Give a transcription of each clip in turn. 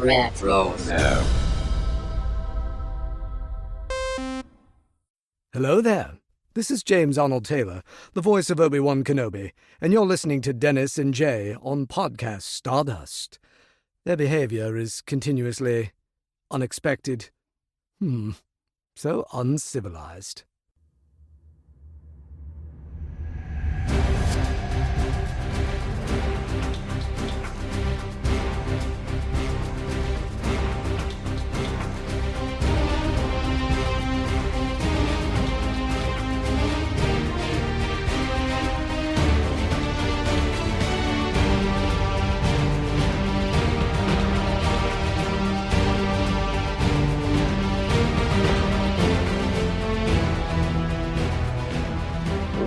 Retro. Hello there. This is James Arnold Taylor, the voice of Obi-Wan Kenobi, and you're listening to Dennis and Jay on Podcast Stardust. Their behavior is continuously unexpected. So uncivilized.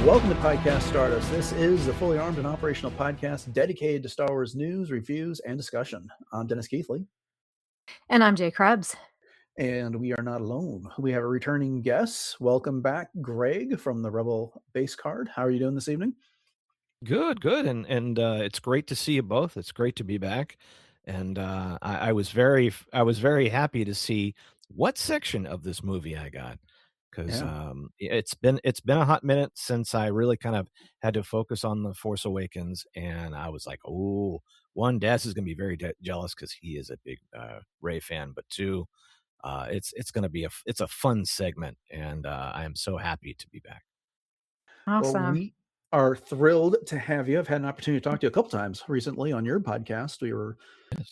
Welcome to Podcast Stardust. This is the fully armed and operational podcast dedicated to Star Wars news, reviews, and discussion. I'm Dennis Keithley. And I'm Jay Krebs. And we are not alone. We have a returning guest. Welcome back, Greg from the Rebel Base Card. How are you doing this evening? Good. And it's great to see you both. It's great to be back. And I was very happy to see what section of this movie I got. Because it's been a hot minute since I really kind of had to focus on the Force Awakens, and I was like, oh, one, Daz is going to be very jealous because he is a big Rey fan, but two, it's going to be a fun segment, and I am so happy to be back. Awesome. Well, we are thrilled to have you. I've had an opportunity to talk to you a couple times recently on your podcast. We were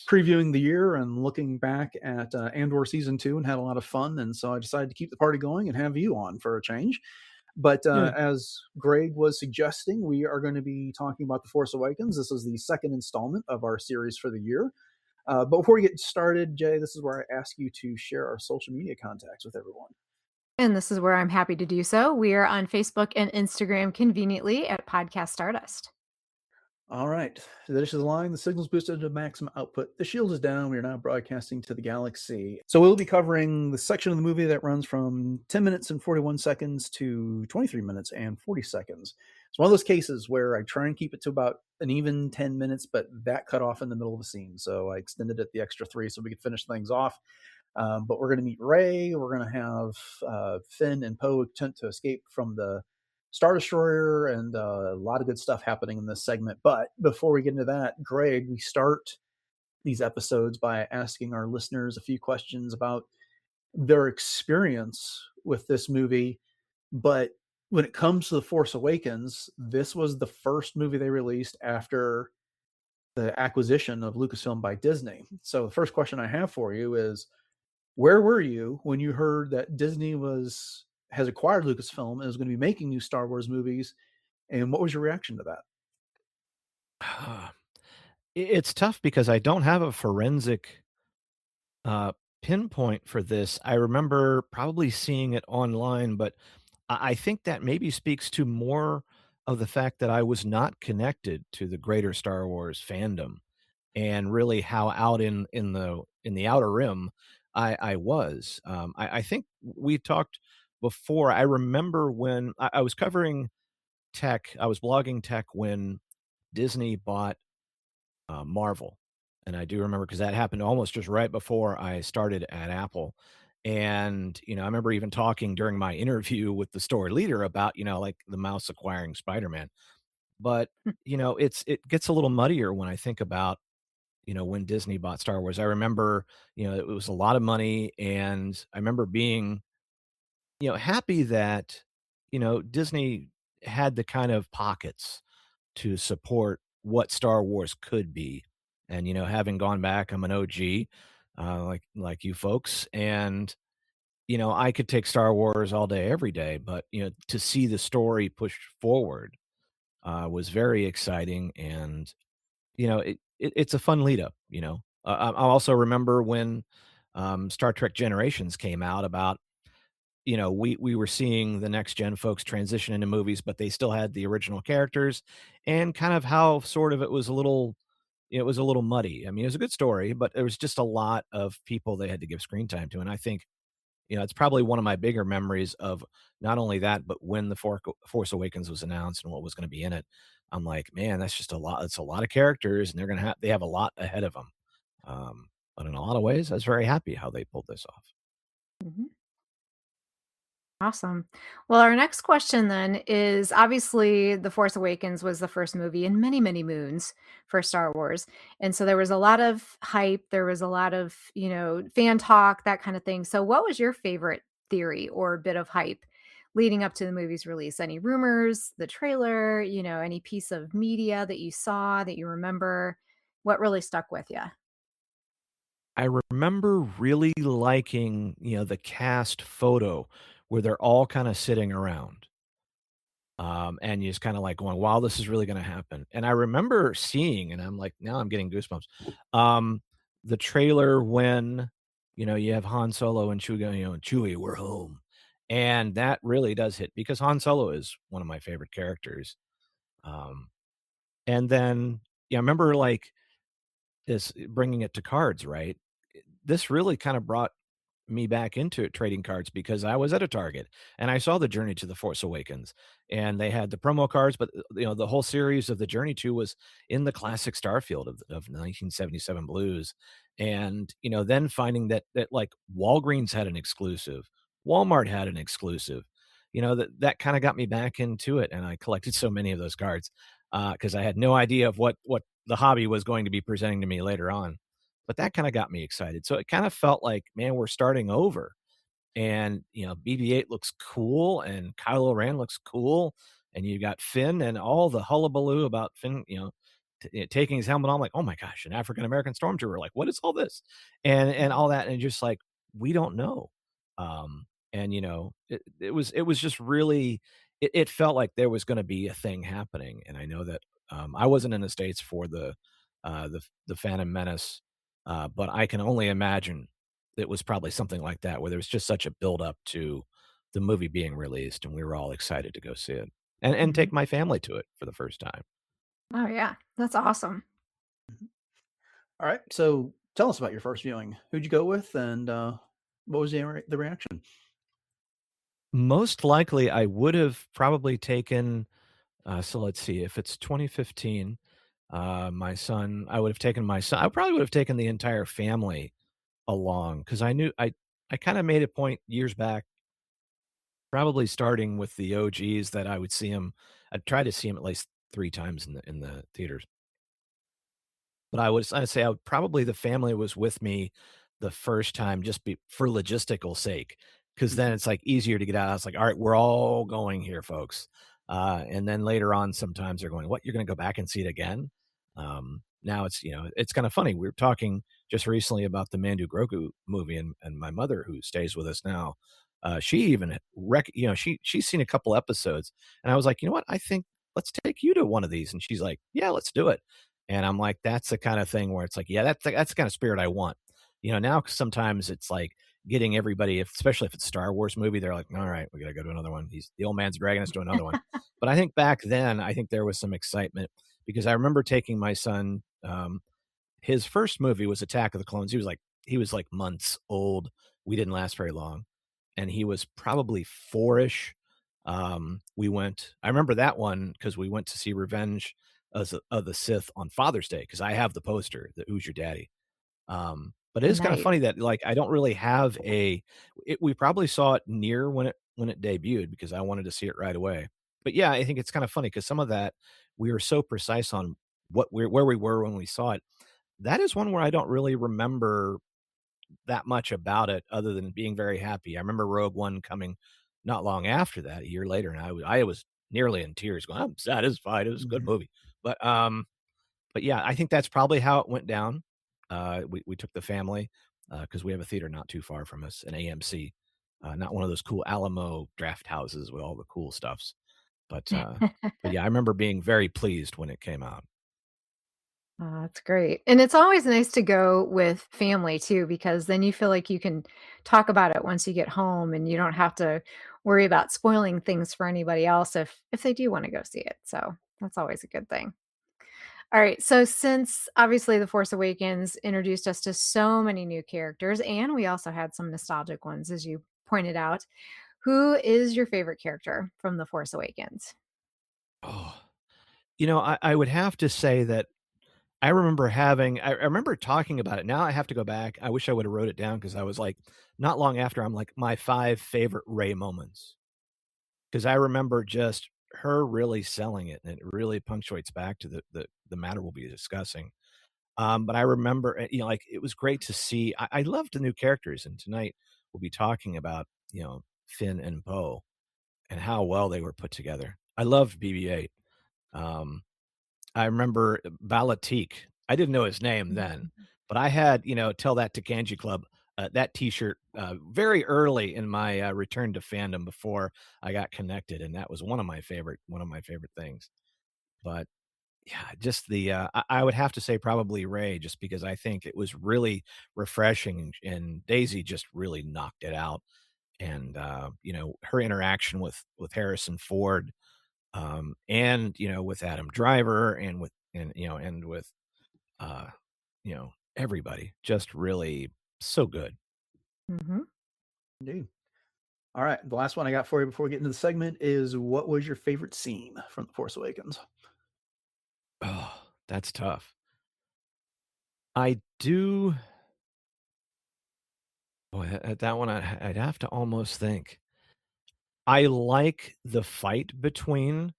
previewing the year and looking back at Andor Season 2 and had a lot of fun. And so I decided to keep the party going and have you on for a change. But as Greg was suggesting, we are going to be talking about The Force Awakens. This is the second installment of our series for the year. But before we get started, Jay, this is where I ask you to share our social media contacts with everyone. And this is where I'm happy to do so. We are on Facebook and Instagram conveniently at Podcast Stardust. All right. The dish is aligned. The signal's boosted to maximum output. The shield is down. We are now broadcasting to the galaxy. So we'll be covering the section of the movie that runs from 10 minutes and 41 seconds to 23 minutes and 40 seconds. It's one of those cases where I try and keep it to about an even 10 minutes, but that cut off in the middle of a scene. So I extended it the extra 3 so we could finish things off. But we're going to meet Rey. We're going to have Finn and Poe attempt to escape from the Star Destroyer, and a lot of good stuff happening in this segment. But before we get into that, Greg, we start these episodes by asking our listeners a few questions about their experience with this movie. But when it comes to The Force Awakens, this was the first movie they released after the acquisition of Lucasfilm by Disney. So the first question I have for you is, where were you when you heard that Disney has acquired Lucasfilm and is going to be making new Star Wars movies, and what was your reaction to that? It's tough because I don't have a forensic pinpoint for this. I remember probably seeing it online, but I think that maybe speaks to more of the fact that I was not connected to the greater Star Wars fandom, and really how out in the outer rim I was. I think we talked before. I remember when I was covering tech, I was blogging tech when Disney bought Marvel. And I do remember because that happened almost just right before I started at Apple. And, I remember even talking during my interview with the store leader about, like the mouse acquiring Spider-Man. But, it gets a little muddier when I think about, when Disney bought Star Wars. I remember, it was a lot of money, and I remember being, happy that, Disney had the kind of pockets to support what Star Wars could be. And, having gone back, I'm an OG, like you folks, and, I could take Star Wars all day, every day, but, to see the story pushed forward was very exciting. And, it's a fun lead up, I also remember when Star Trek Generations came out about, we were seeing the next gen folks transition into movies, but they still had the original characters, and kind of how sort of it was a little muddy. I mean, it was a good story, but there was just a lot of people they had to give screen time to. And I think, it's probably one of my bigger memories of not only that, but when the Force Awakens was announced and what was going to be in it, I'm like, man, that's just a lot. It's a lot of characters, and they have a lot ahead of them. But in a lot of ways, I was very happy how they pulled this off. Mhm. Awesome. Well, our next question then is obviously The Force Awakens was the first movie in many, many moons for Star Wars. And so there was a lot of hype, there was a lot of, fan talk, that kind of thing. So what was your favorite theory or bit of hype leading up to the movie's release? Any rumors, the trailer, any piece of media that you saw that you remember? What really stuck with you? I remember really liking, the cast photo where they're all kinda sitting around, and you're just kinda like going, "Wow, this is really gonna happen." And I remember seeing, and I'm like, now I'm getting goosebumps, um, the trailer when, you have Han Solo and Chewie going, "Chewie, we're home." And that really does hit because Han Solo is one of my favorite characters, um, and then, yeah, I remember, like, this bringing it to cards, right? This really kinda brought me back into trading cards because I was at a Target and I saw the Journey to the Force Awakens, and they had the promo cards, but, the whole series of the Journey to was in the classic Starfield of 1977 blues, and, then finding that, like, Walgreens had an exclusive, Walmart had an exclusive, that kinda got me back into it, and I collected so many of those cards, because I had no idea of what the hobby was going to be presenting to me later on. But that kinda got me excited. So it kinda felt like, man, we're starting over. And, BB-8 looks cool and Kylo Ren looks cool, and you got Finn and all the hullabaloo about Finn, taking his helmet on, like, "Oh my gosh, an African American stormtrooper, like, what is all this?" And all that, and just like, we don't know. And, it was just really it felt like there was gonna be a thing happening, and I know that, I wasn't in the States for the Phantom Menace, but I can only imagine it was probably something like that, where there was just such a build up to the movie being released, and we were all excited to go see it and Mhm. take my family to it for the first time. Oh, yeah. That's awesome. All right. So tell us about your first viewing. Who'd you go with, and what was the reaction? Most likely, I would have probably taken, so let's see, if it's 2015, my son I would have taken my son I probably would have taken the entire family along because I kinda made a point years back, probably starting with the OGs, that I would see him. I'd try to see him at least 3 times in the theaters. But I'd say I would probably the family was with me the first time just be for logistical sake, because then Mhm. it's, like, easier to get out. I was like, "Alright, we're all going here, folks." And then later on, sometimes they're going, "What, you're gonna go back and see it again?" Now it's kinda funny. We were talking just recently about the Mandu Grogu movie, and my mother, who stays with us now, she even she's seen a couple episodes, and I was like, "You know what? I think let's take you to one of these." And she's like, "Yeah, let's do it." And I'm like, that's the kind of thing where it's like, yeah, that's the kind of spirit I want. Now sometimes it's like getting everybody, especially if it's a Star Wars movie, they're like, all right, we got to go to another one. The old man's dragging us to another one. But I think back then, I think there was some excitement because I remember taking my son. His first movie was Attack of the Clones. He was like months old. We didn't last very long, and he was probably 4-ish. We went. I remember that one because we went to see Revenge of the Sith on Father's Day because I have the poster, the "Who's Your Daddy?" But it is kind of Nice. funny that, like, I don't really have we probably saw it near when it debuted because I wanted to see it right away. But yeah, I think it's kind of funny because some of that we were so precise on where we were when we saw it. That is one where I don't really remember that much about it other than being very happy. I remember Rogue One coming not long after that, a year later, and I was nearly in tears going, "I'm satisfied. It was a good Mhm. movie." But yeah, I think that's probably how it went down. We took the family because we have a theater not too far from us, an AMC, not one of those cool Alamo draft houses with all the cool stuffs. But but yeah, I remember being very pleased when it came out. Oh, that's great. And it's always nice to go with family too, because then you feel like you can talk about it once you get home and you don't have to worry about spoiling things for anybody else if they do want to go see it. So that's always a good thing. All right. So since obviously The Force Awakens introduced us to so many new characters, and we also had some nostalgic ones, as you pointed out, who is your favorite character from The Force Awakens? Oh, I would have to say that I remember I remember talking about it. Now I have to go back. I wish I would have wrote it down because I was like, not long after, I'm like, my 5 favorite Rey moments. Because I remember just her really selling it, and it really punctuates back to the matter we'll be discussing. But I remember, like, it was great to see. I loved the new characters, and tonight we'll be talking about, Finn and Poe and how well they were put together. I loved BB-8. Um, I remember Balatik. I didn't know his name then, but I had, Tell That to Kanji Club, that T-shirt very early in my return to fandom before I got connected, and that was one of my favorite things. But yeah, just I would have to say probably Ray, just because I think it was really refreshing, and Daisy just really knocked it out. And her interaction with Harrison Ford, and with Adam Driver, and with uh, everybody, just really so good. Hmm. Indeed. All right. The last one I got for you before we get into the segment is, what was your favorite scene from The Force Awakens? Oh, that's tough. I do. Boy, at that one, I'd have to almost think. I like the fight between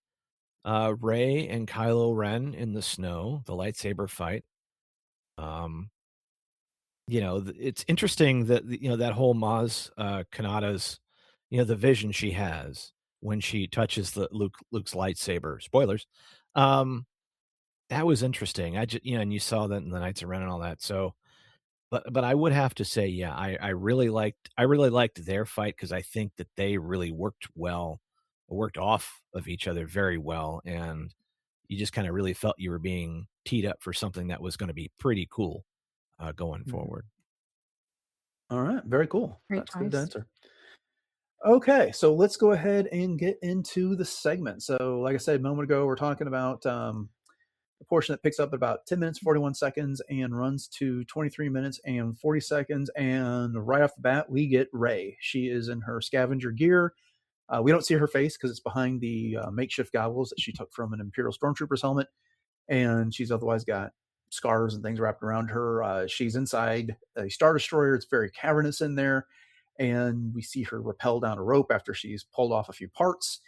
Rey and Kylo Ren in the snow, the lightsaber fight. Um, it's interesting that that whole Maz Kanata's, the vision she has when she touches the Luke's lightsaber. Spoilers. Um, that was interesting. And you saw that in the Knights of Ren and all that. So, but I would have to say, yeah, I really liked their fight, because I think that they really worked off of each other very well, and you just kind of really felt you were being teed up for something that was going to be pretty cool going Mhm. forward. All right. Very cool. Great That's a good choice. answer. Okay, so let's go ahead and get into the segment. So, like I said a moment ago, we're talking about a portion that picks up at about 10 minutes, 41 seconds and runs to 23 minutes and 40 seconds. And right off the bat, we get Rey. She is in her scavenger gear. We don't see her face because it's behind the makeshift goggles that she took from an Imperial Stormtrooper's helmet. And she's otherwise got scars and things wrapped around her. She's inside a Star Destroyer. It's very cavernous in there. And we see her rappel down a rope after she's pulled off a few parts.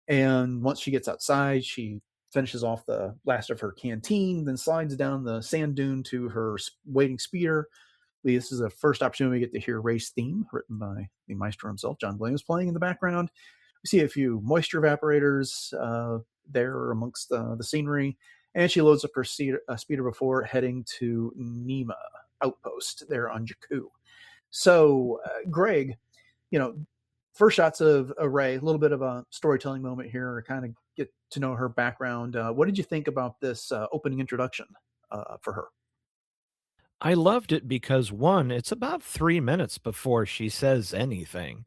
And once she gets outside, she finishes off the last of her canteen, then slides down the sand dune to her waiting speeder. This is the first opportunity we get to hear Ray's theme, written by the maestro himself, John Williams, playing in the background. We see a few moisture evaporators there amongst the scenery, and she loads up her speeder before heading to Nema outpost there on Jakku. So, Greg, you know, first shots of Ray, a little bit of a storytelling moment here, kind of get to know her background. What did you think about this opening introduction for her? I loved it because, one, it's about 3 minutes before she says anything,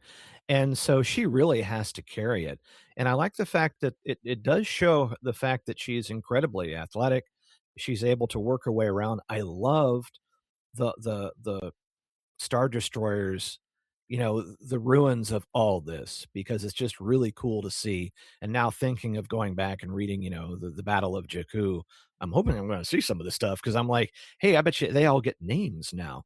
and so she really has to carry it, and I like the fact that it does show the fact that she's incredibly athletic. She's able to work her way around. I loved the Star Destroyers, the ruins of all this, because it's just really cool to see. And now, thinking of going back and reading, the Battle of Jakku, I'm hoping I'm going to see some of this stuff, because I'm like, hey, I bet you they all get names now.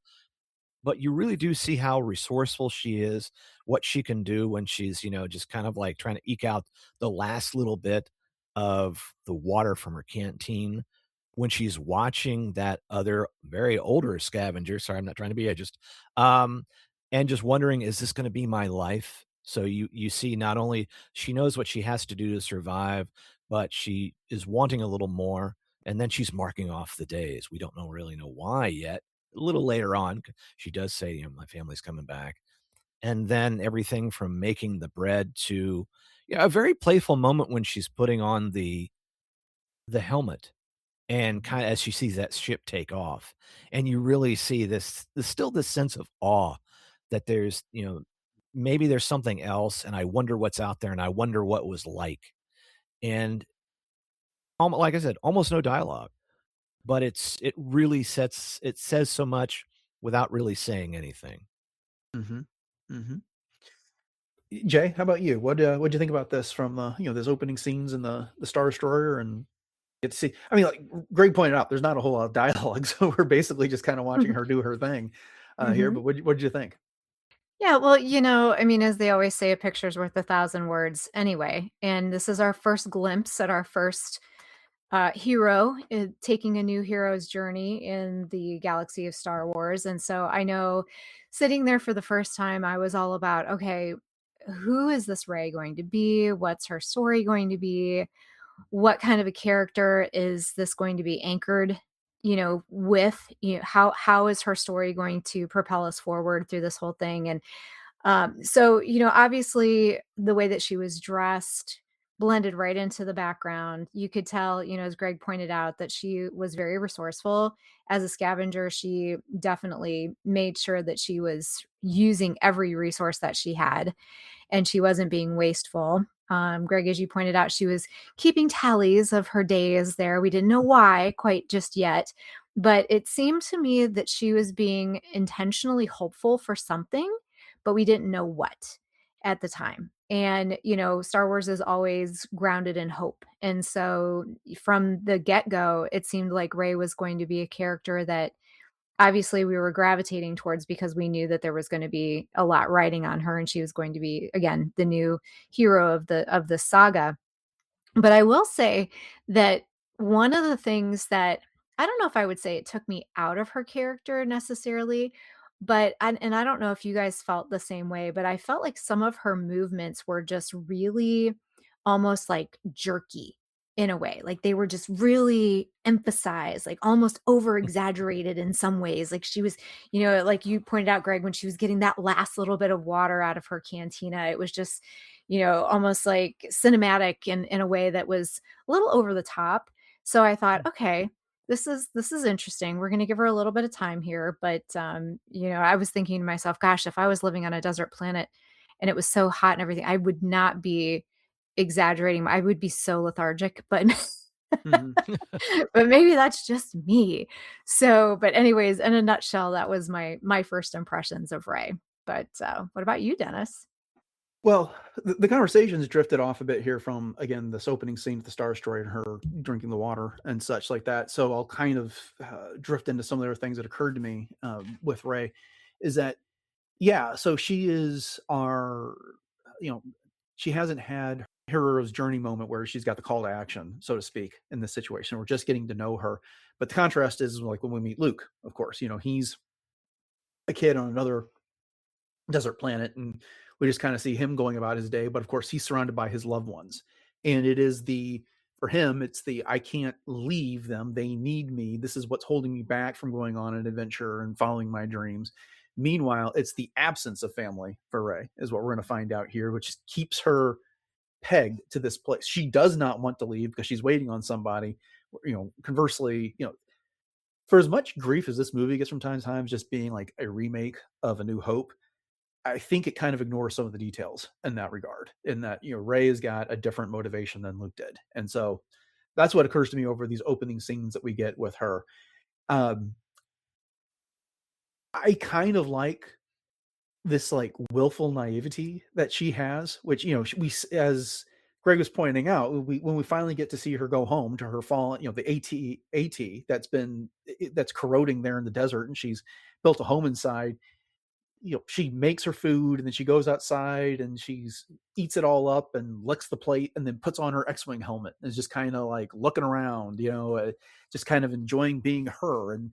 But you really do see how resourceful she is, what she can do when she's, just kind of like trying to eke out the last little bit of the water from her canteen, when she's watching that other very older scavenger. Sorry, I'm not trying to be ageist. Um, and just wondering, is this going to be my life? So you see, not only she knows what she has to do to survive, but she is wanting a little more. And then she's marking off the days. We don't really know why yet. A little later on, she does say, my family's coming back. And then everything from making the bread to, a very playful moment when she's putting on the helmet, and kinda as she sees that ship take off, and you really see there's still this sense of awe that there's, maybe there's something else, and I wonder what's out there, and I wonder what it was like. And, like I said, almost no dialogue, but it says so much without really saying anything. Mm-hmm. Mm-hmm. Jay, how about you? What do you think about this from this opening scenes in the Star Destroyer and get to see. I mean, like Greg pointed out, there's not a whole lot of dialogue, so we're basically just kind of watching her do her thing here. But what did you think? Yeah, well, I mean, as they always say, a picture's worth 1,000 words anyway. And this is our first glimpse at our first hero taking a new hero's journey in the galaxy of Star Wars. And so I know sitting there for the first time, I was all about, okay, who is this Rey going to be? What's her story going to be? What kind of a character is this going to be anchored, with, how is her story going to propel us forward through this whole thing? And so, obviously the way that she was dressed blended right into the background. You could tell, as Greg pointed out, that she was very resourceful as a scavenger. She definitely made sure that she was using every resource that she had and she wasn't being wasteful. Greg, as you pointed out, she was keeping tallies of her days there. We didn't know why quite just yet, but it seemed to me that she was being intentionally hopeful for something, but we didn't know what at the time. And, Star Wars is always grounded in hope. And so from the get go, it seemed like Rey was going to be a character that obviously we were gravitating towards because we knew that there was going to be a lot riding on her and she was going to be, again, the new hero of the saga. But I will say that one of the things that I don't know if I would say it took me out of her character necessarily, but and I don't know if you guys felt the same way, but I felt like some of her movements were just really almost like jerky in a way. Like they were just really emphasized, like almost over exaggerated in some ways. Like she was, like you pointed out, Greg, when she was getting that last little bit of water out of her cantina, it was just almost like cinematic in a way that was a little over the top. So I thought, okay, this is interesting. We're going to give her a little bit of time here, but I was thinking to myself, gosh, if I was living on a desert planet and it was so hot and everything, I would not be exaggerating. I would be so lethargic, but but maybe that's just me. So, but anyways, in a nutshell, that was my first impressions of Rey. But what about you, Dennis? Well, the conversations drifted off a bit here from, again, this opening scene at the Star Destroyer and her drinking the water and such like that. So I'll kind of drift into some of the other things that occurred to me with Rey. Is that, yeah, so she is our, she hasn't had her hero's journey moment where she's got the call to action, so to speak, in this situation. We're just getting to know her. But the contrast is like when we meet Luke, of course, he's a kid on another desert planet, and we just kind of see him going about his day. But of course, he's surrounded by his loved ones, and it is for him, it's I can't leave them. They need me. This is what's holding me back from going on an adventure and following my dreams. Meanwhile, it's the absence of family for Rey, is what we're going to find out here, which keeps her pegged to this place. She does not want to leave because she's waiting on somebody. Conversely, for as much grief as this movie gets from time to time, just being like a remake of A New Hope, I think it kind of ignores some of the details in that regard, in that, Rey has got a different motivation than Luke did. And so that's what occurs to me over these opening scenes that we get with her. I kind of like this like willful naivety that she has, which, we, as Greg was pointing out, when we finally get to see her go home to her fallen, the AT that's corroding there in the desert, and she's built a home inside. She makes her food and then she goes outside and eats it all up and licks the plate and then puts on her X-Wing helmet and is just kind of like looking around, just kind of enjoying being her. And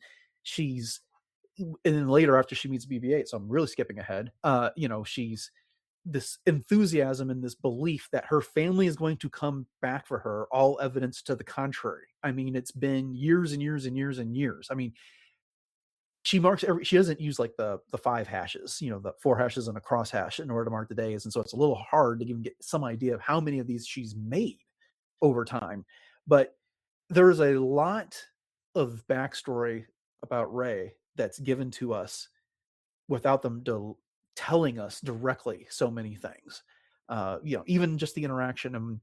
then later, after she meets BB-8, so I'm really skipping ahead, she's this enthusiasm and this belief that her family is going to come back for her, all evidence to the contrary. I mean, it's been years and years and years and years. I mean, she doesn't use like the 5 hashes, the 4 hashes and a cross hash in order to mark the days. And so it's a little hard to even get some idea of how many of these she's made over time. But there's a lot of backstory about Rey that's given to us without them telling us directly so many things. Even just the interaction. And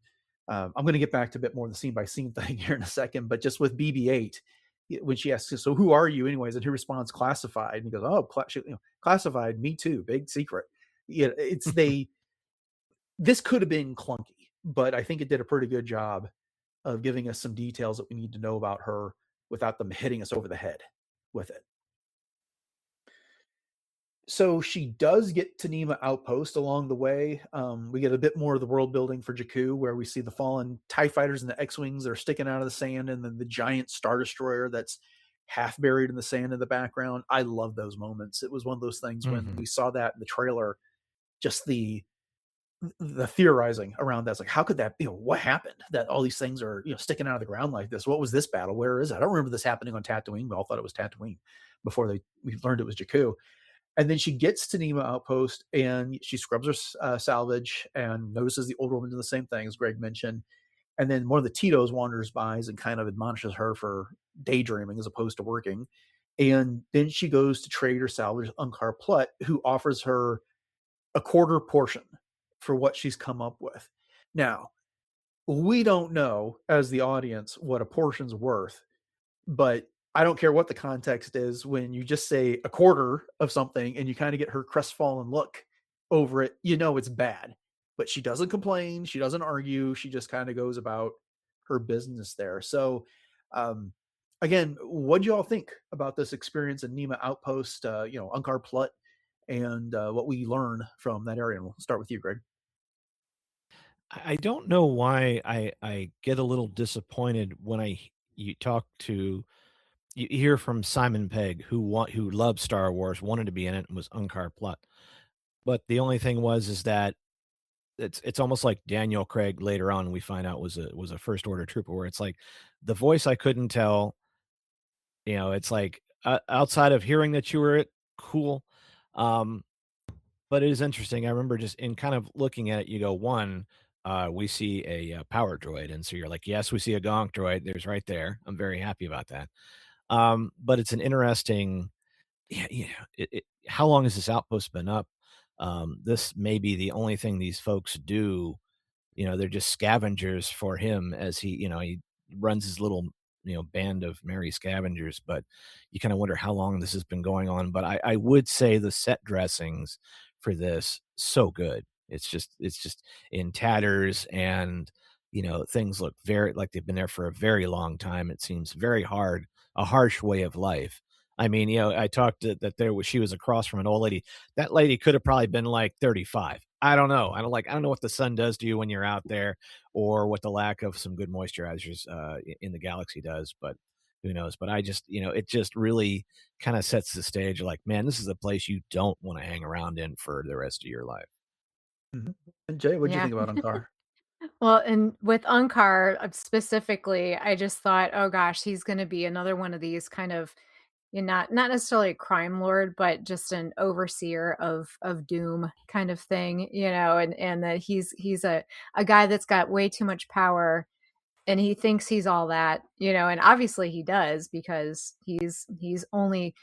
I'm going to get back to a bit more of the scene by scene thing here in a second, but just with BB-8, when she asks, so who are you anyways? And he responds, classified. And he goes, oh, classified, me too, big secret. This could have been clunky, but I think it did a pretty good job of giving us some details that we need to know about her without them hitting us over the head with it. So she does get to Nema Outpost along the way. We get a bit more of the world building for Jakku, where we see the fallen TIE fighters and the X-Wings that are sticking out of the sand, and then the giant Star Destroyer that's half buried in the sand in the background. I love those moments. It was one of those things when we saw that in the trailer, just the theorizing around that's like, how could that be? What happened that all these things are sticking out of the ground like this? What was this battle? Where is it? I don't remember this happening on Tatooine. We all thought it was Tatooine before we learned it was Jakku. And then she gets to Nema Outpost and she scrubs her salvage and notices the old woman doing the same thing, as Greg mentioned. And then one of the Tito's wanders by and kind of admonishes her for daydreaming as opposed to working. And then she goes to trade her salvage with Unkar Plutt, who offers her a quarter portion for what she's come up with. Now, we don't know as the audience what a portion's worth, but I don't care what the context is. When you just say a quarter of something and you kind of get her crestfallen look over it, it's bad. But she doesn't complain. She doesn't argue. She just kind of goes about her business there. So, again, what do you all think about this experience in Nema Outpost, Unkar Plutt, and what we learn from that area? And we'll start with you, Greg. I don't know why I get a little disappointed when you hear from Simon Pegg, who loved Star Wars, wanted to be in it, and was Unkar Plutt. But the only thing is that it's almost like Daniel Craig later on we find out was a First Order trooper, where it's like the voice I couldn't tell. It's like outside of hearing that you were it, cool. But it is interesting. I remember just in kind of looking at it, you go, one, we see a power droid, and so you're like, yes, we see a gonk droid. There's right there. I'm very happy about that. But it's an interesting, how long has this outpost been up? This may be the only thing these folks do. They're just scavengers for him as he runs his little, band of merry scavengers, but you kind of wonder how long this has been going on. But I would say the set dressings for this, so good. It's just in tatters, and things look very like they've been there for a very long time. It seems very hard, a harsh way of life. I mean, I talked she was across from an old lady. That lady could have probably been like 35. I don't know. I don't know what the sun does to you when you're out there, or what the lack of some good moisturizers in the galaxy does, but who knows? But I just, it just really kind of sets the stage. Like, man, this is a place you don't want to hang around in for the rest of your life. Mm-hmm. And Jay, what do you Yeah. think about Unkar? Well, and with Unkar specifically, I just thought, oh gosh, he's going to be another one of these kind of, not necessarily a crime lord, but just an overseer of doom kind of thing, and that he's a guy that's got way too much power, and he thinks he's all that, and obviously he does, because he's only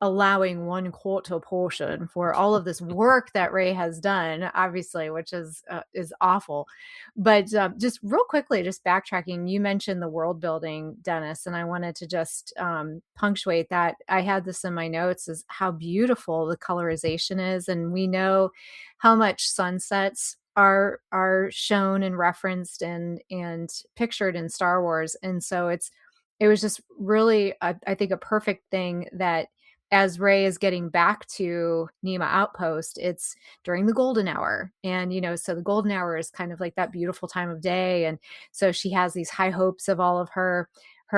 allowing one quarter portion for all of this work that Ray has done, obviously, which is awful. But just real quickly, just backtracking, you mentioned the world building, Dennis, and I wanted to just punctuate that. I had this in my notes, is how beautiful the colorization is, and we know how much sunsets are shown and referenced and pictured in Star Wars, and so it was just really, I think, a perfect thing that as Ray is getting back to Nema Outpost, it's during the golden hour. And, so the golden hour is kind of like that beautiful time of day. And so she has these high hopes of all of her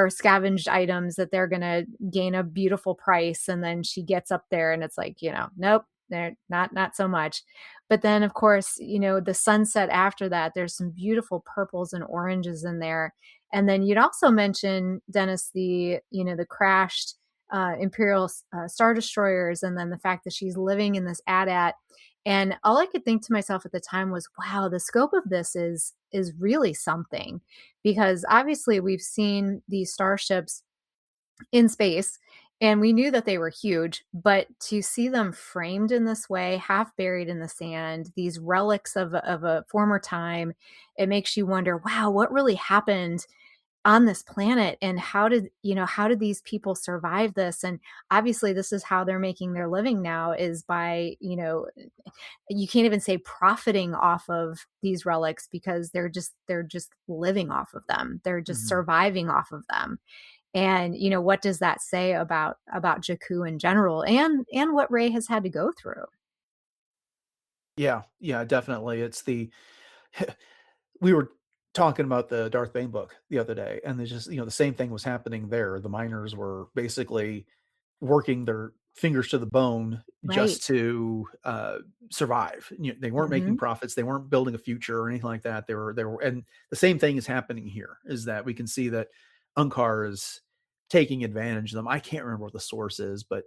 scavenged items that they're going to gain a beautiful price. And then she gets up there and it's like, nope, they're not so much. But then, of course, the sunset after that, there's some beautiful purples and oranges in there. And then you'd also mention, Dennis, the crashed Imperial Star Destroyers, and then the fact that she's living in this AT-AT. And all I could think to myself at the time was, wow, the scope of this is really something, because obviously we've seen these starships in space and we knew that they were huge, but to see them framed in this way, half buried in the sand, these relics of a former time, it makes you wonder, wow, what really happened on this planet, and how did these people survive this? And obviously this is how they're making their living now, is by, you can't even say profiting off of these relics, because they're just living off of them. They're just Mhm. surviving off of them. And what does that say about Jakku in general, and what Rey has had to go through? Yeah, yeah, definitely. It's the we were talking about the Darth Bane book the other day, and there's just, the same thing was happening there. The miners were basically working their fingers to the bone Right. just to survive. They weren't making Mhm. profits. They weren't building a future or anything like that. They were, and the same thing is happening here. Is that we can see that Unkar is taking advantage of them. I can't remember what the source is, but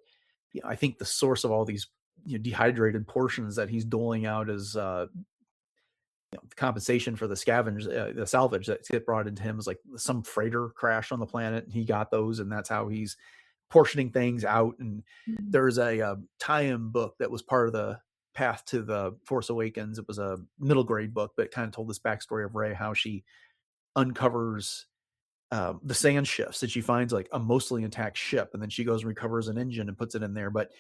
I think the source of all these dehydrated portions that he's doling out as compensation for the scavenge, the salvage that get brought into him is like some freighter crashed on the planet, and he got those, and that's how he's portioning things out. And Mhm. there's a tie-in book that was part of the path to the Force Awakens. It was a middle grade book, but it kind of told this backstory of Rey, how she uncovers the sand shifts, and she finds like a mostly intact ship, and then she goes and recovers an engine and puts it in there. But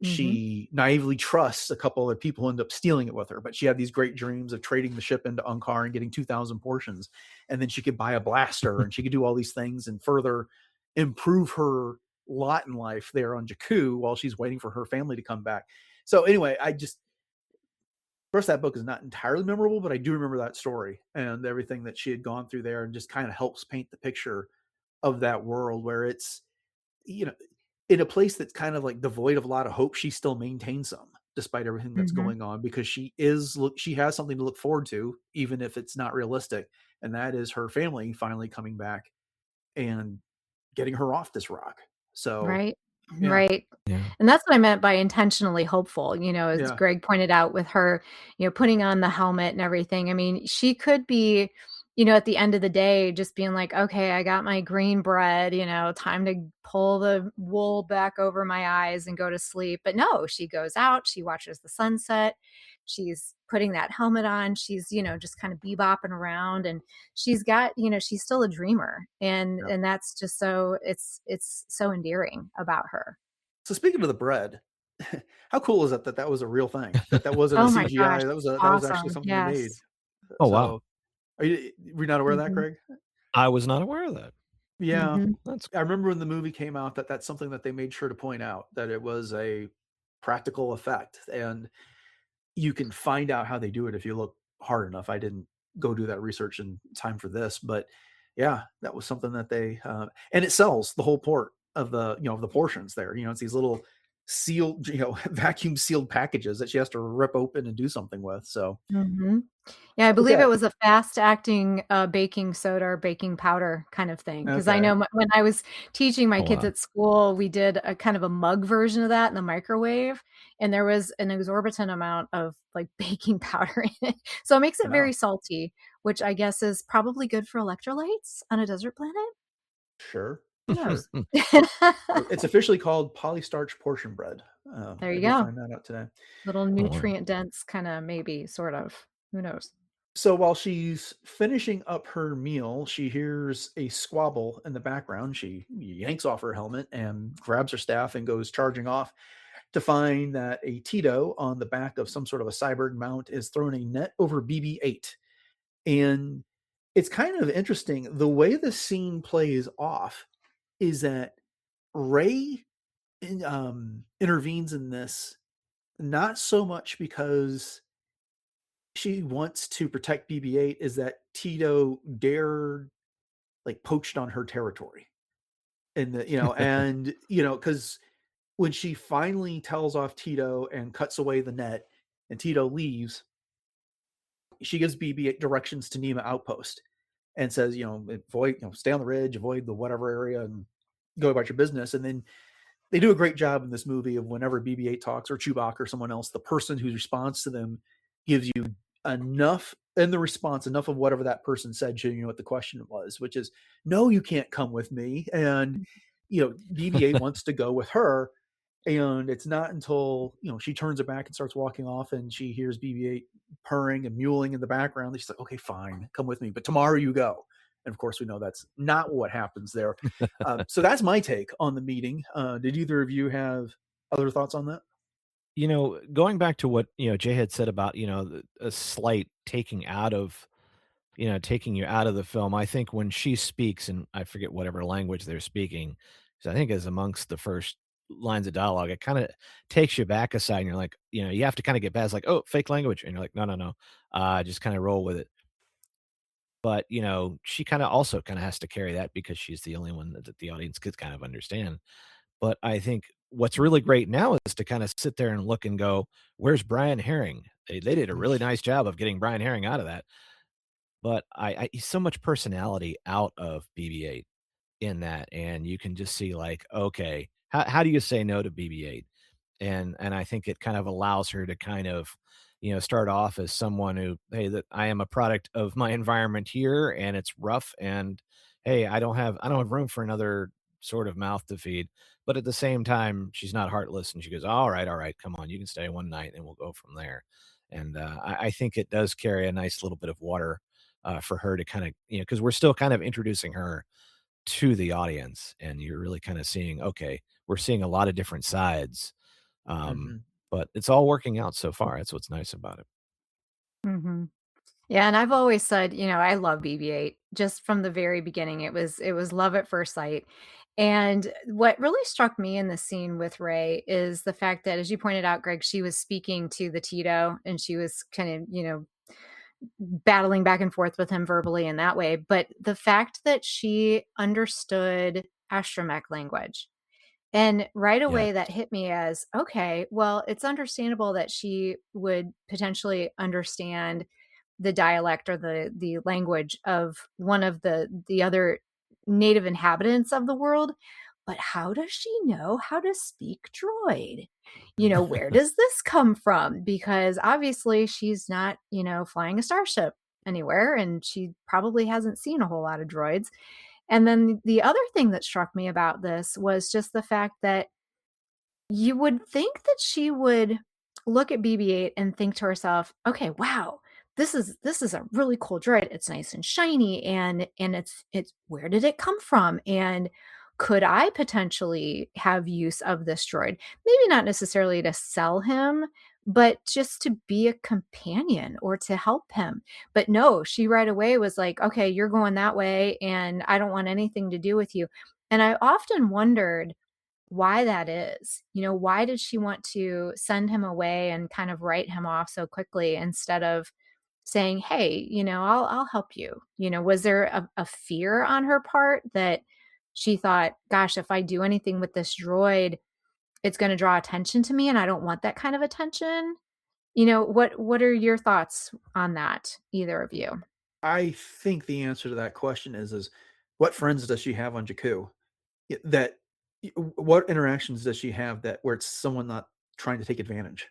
Mhm. she naively trusts a couple other people, end up stealing it with her. But she had these great dreams of trading the ship into Unkar and getting 2,000 portions. And then she could buy a blaster, and she could do all these things and further improve her lot in life there on Jakku while she's waiting for her family to come back. So anyway, first, that book is not entirely memorable, but I do remember that story and everything that she had gone through there, and just kind of helps paint the picture of that world where it's, you know, in a place that's kind of like devoid of a lot of hope. She still maintains some despite everything that's Mhm. going on, because she has something to look forward to, even if it's not realistic. And that is her family finally coming back and getting her off this rock. So Right. yeah, Right. Yeah. And that's what I meant by intentionally hopeful, as yeah, Greg pointed out with her, putting on the helmet and everything. I mean, she could be, at the end of the day, just being like, okay, I got my green bread, time to pull the wool back over my eyes and go to sleep. But no, she goes out, she watches the sunset, she's putting that helmet on, she's, just kind of bebopping around, and she's still a dreamer. And yeah. and that's just it's so endearing about her. So speaking of the bread, how cool is that that was a real thing? That wasn't a Oh my gosh, CGI. That was actually awesome. something they made. Yes. Oh, wow. So were you not aware of that, Mhm. Craig? I was not aware of that. Yeah. Mhm. That's I remember when the movie came out that that's something that they made sure to point out, that it was a practical effect, and you can find out how they do it if you look hard enough. I didn't go do that research in time for this, but yeah, that was something that they and it sells the whole port of the portions there. It's these little sealed, vacuum sealed packages that she has to rip open and do something with. So Mhm. Yeah, I believe it okay, was a fast-acting, baking soda or baking powder kind of thing. Because I okay, know when I was teaching my oh, kids wow. at school, we did a kind of a mug version of that in the microwave, and there was an exorbitant amount of, like, baking powder in it. So it makes it yeah, very salty, which I guess is probably good for electrolytes on a desert planet? sure, Who sure. knows? It's officially called polystarch portion bread. There I you did go. find that out today. Little Oh, wow. nutrient dense, kinda, maybe, sort of. Who knows? So while she's finishing up her meal, she hears a squabble in the background. She yanks off her helmet and grabs her staff and goes charging off to find that a Tito on the back of some sort of a cyborg mount is throwing a net over BB-8. And it's kind of interesting. The way the scene plays off is that Ray intervenes in this, not so much because she wants to protect BB-8, is that Tito dared, like, poached on her territory. And because when she finally tells off Tito and cuts away the net and Tito leaves, she gives BB-8 directions to Nema Outpost and says, avoid, stay on the ridge, avoid the whatever area, and go about your business. And then they do a great job in this movie of whenever BB-8 talks, or Chewbacca or someone else, the person who responds to them gives you enough in the response, enough of whatever that person said, so you know what the question was, which is, no, you can't come with me. And BB-8 wants to go with her. And it's not until she turns her back and starts walking off, and she hears BB-8 purring and mewling in the background, that she's like, okay, fine, come with me, but tomorrow you go. And of course, we know that's not what happens there. So that's my take on the meeting. Did either of you have other thoughts on that? Going back to what, Jay had said about, a slight taking you out of the film. I think when she speaks, and I forget whatever language they're speaking, 'cause I think is amongst the first lines of dialogue, it kind of takes you back aside and you're like, you have to kind of get past like, oh, fake language. And you're like, no, no, no. Just kind of roll with it. But, she kind of also kind of has to carry that because she's the only one that the audience could kind of understand. But I think what's really great now is to kind of sit there and look and go, where's Brian Herring? They did a really nice job of getting Brian Herring out of that. But he's so much personality out of BB-8 in that, and you can just see like, okay, how do you say no to BB-8? And I think it kind of allows her to kind of, start off as someone who, hey, that I am a product of my environment here, and it's rough, and hey, I don't have room for another sort of mouth to feed. But at the same time, she's not heartless, and she goes, all right, come on, you can stay one night, and we'll go from there. And I think it does carry a nice little bit of water for her to kind of, because we're still kind of introducing her to the audience, and you're really kind of seeing, okay, we're seeing a lot of different sides, um, Mm-hmm. but it's all working out so far. That's what's nice about it. Mhm. Yeah, and I've always said, I love BB-8 just from the very beginning. It was love at first sight. And what really struck me in the scene with Ray is the fact that, as you pointed out, Greg, she was speaking to the Tito and she was kind of, battling back and forth with him verbally in that way. But the fact that she understood astromech language, and right Yeah. away that hit me as, okay, well, it's understandable that she would potentially understand the dialect or the language of one of the other native inhabitants of the world, but how does she know how to speak droid? Where does this come from? Because obviously she's not, flying a starship anywhere, and she probably hasn't seen a whole lot of droids. And then the other thing that struck me about this was just the fact that you would think that she would look at BB-8 and think to herself, "Okay, wow, this is a really cool droid. It's nice and shiny, and it's where did it come from? And could I potentially have use of this droid? Maybe not necessarily to sell him, but just to be a companion or to help him." But no, she right away was like, "Okay, you're going that way, and I don't want anything to do with you." And I often wondered why that is. Why did she want to send him away and kind of write him off so quickly instead of saying, "Hey, I'll help you." Was there a fear on her part that she thought, "Gosh, if I do anything with this droid, it's going to draw attention to me, and I don't want that kind of attention"? What are your thoughts on that, either of you? I think the answer to that question is what friends does she have on Jakku? That what interactions does she have that where it's someone not trying to take advantage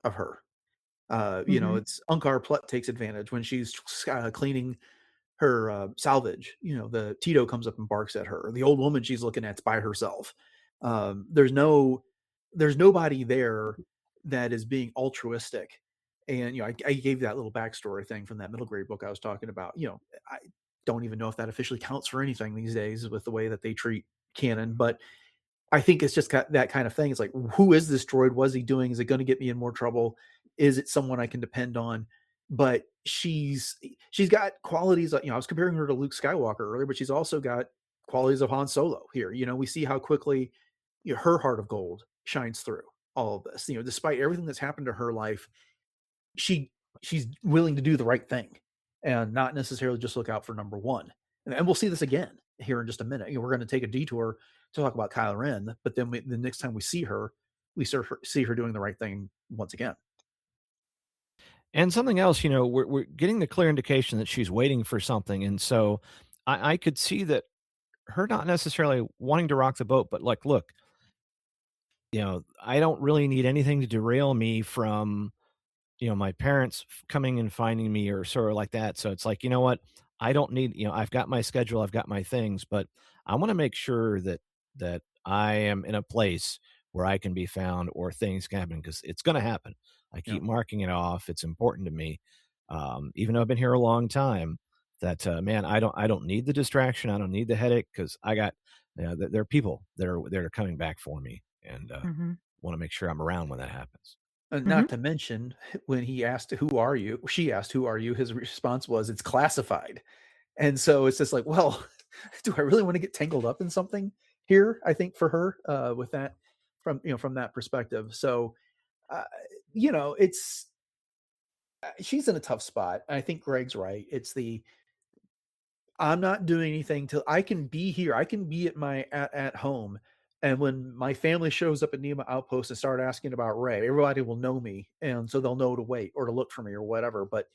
of her? Mhm. It's Unkar Plutt takes advantage when she's cleaning her salvage. The Tito comes up and barks at her. The old woman she's looking at's by herself. There's nobody there that is being altruistic. And I gave that little backstory thing from that middle grade book I was talking about. I don't even know if that officially counts for anything these days with the way that they treat canon, but I think it's just got that kind of thing. It's like, who is this droid? What is he doing? Is it going to get me in more trouble? Is it someone I can depend on? But she's got qualities. I was comparing her to Luke Skywalker earlier, but she's also got qualities of Han Solo here. We see how quickly her heart of gold shines through all of this. Despite everything that's happened to her life, she she's willing to do the right thing and not necessarily just look out for number one. And we'll see this again here in just a minute. We're going to take a detour to talk about Kylo Ren, but then the next time we see her, we see her doing the right thing once again. And something else, we're getting the clear indication that she's waiting for something. And so I could see that her not necessarily wanting to rock the boat, but like, look, I don't really need anything to derail me from my parents coming and finding me or sort of like that. So it's like, you know what? I don't need, I've got my schedule, I've got my things, but I want to make sure that I am in a place where I can be found or things can happen because it's going to happen. I Yeah. keep marking it off. It's important to me. Even though I've been here a long time, that man, I don't need the distraction, I don't need the headache because I got there are people that are coming back for me, and Mm-hmm. want to make sure I'm around when that happens. And Mm-hmm. not to mention, when he asked, "Who are you?" She asked, "Who are you?" His response was, "It's classified." And so it's just like, well, do I really want to get tangled up in something here? I think for her, with that, from that perspective. So, uh, it's she's in a tough spot. I think Greg's right. It's the I'm not doing anything till I can be here. I can be at home. And when my family shows up at Nema Outpost and start asking about Ray, everybody will know me. And so they'll know to wait or to look for me or whatever. But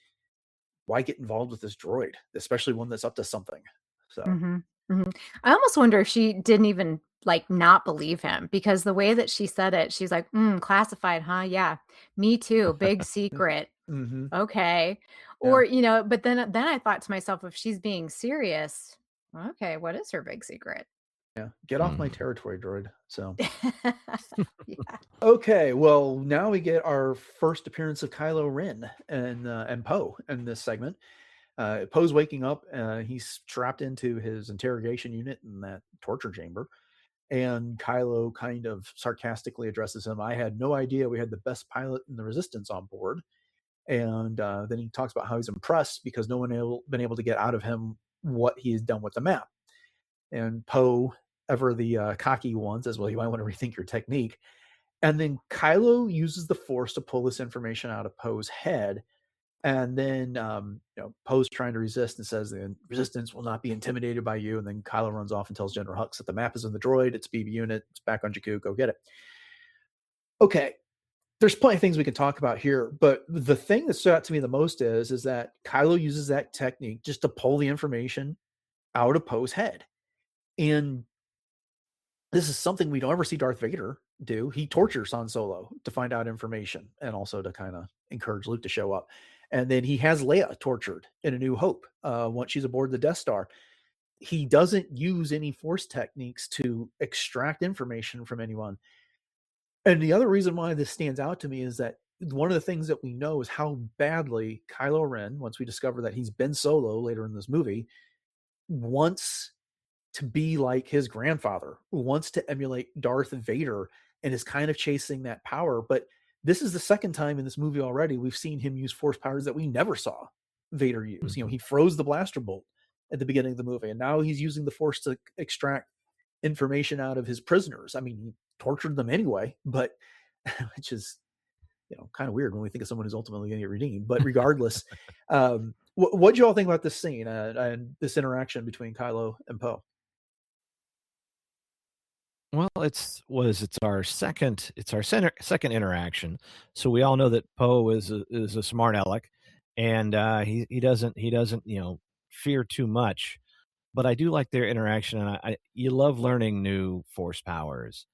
why get involved with this droid, especially one that's up to something? So, Mm-hmm. Mm-hmm. I almost wonder if she didn't even like not believe him, because the way that she said it, she's like, classified, huh? Yeah, me too. Big secret. mm-hmm. Okay. Yeah. Or, but then I thought to myself, if she's being serious, okay, what is her big secret? Yeah. Get off my Mhm. territory, droid. So, Yeah. okay. Well, now we get our first appearance of Kylo Ren and Poe in this segment. Poe's waking up. He's trapped into his interrogation unit in that torture chamber. And Kylo kind of sarcastically addresses him. I had no idea we had the best pilot in the Resistance on board. And then he talks about how he's impressed because no one been able to get out of him what he's done with the map. And Poe, ever the cocky one, says, "Well, you might want to rethink your technique." And then Kylo uses the Force to pull this information out of Poe's head. And then Poe's trying to resist and says the Resistance will not be intimidated by you. And then Kylo runs off and tells General Hux that the map is in the droid. It's BB unit. It's back on Jakku. Go get it. Okay, there's plenty of things we can talk about here, but the thing that stood out to me the most is that Kylo uses that technique just to pull the information out of Poe's head. And this is something we don't ever see Darth Vader do. He tortures Han Solo to find out information and also to kind of encourage Luke to show up. And then he has Leia tortured in A New Hope once she's aboard the Death Star. He doesn't use any Force techniques to extract information from anyone. And the other reason why this stands out to me is that one of the things that we know is how badly Kylo Ren, once we discover that he's been Solo later in this movie, wants to be like his grandfather, wants to emulate Darth Vader, and is kind of chasing that power. But this is the second time in this movie already we've seen him use Force powers that we never saw Vader use. Mhm. He froze the blaster bolt at the beginning of the movie, and now he's using the Force to extract information out of his prisoners. I mean, he tortured them anyway, but which is kind of weird when we think of someone who's ultimately going to get redeemed. But regardless, what do you all think about this scene and this interaction between Kylo and Poe? Well, it's our second interaction, so we all know that Poe is a smart aleck, and he doesn't fear too much. But I do like their interaction, and you love learning new Force powers.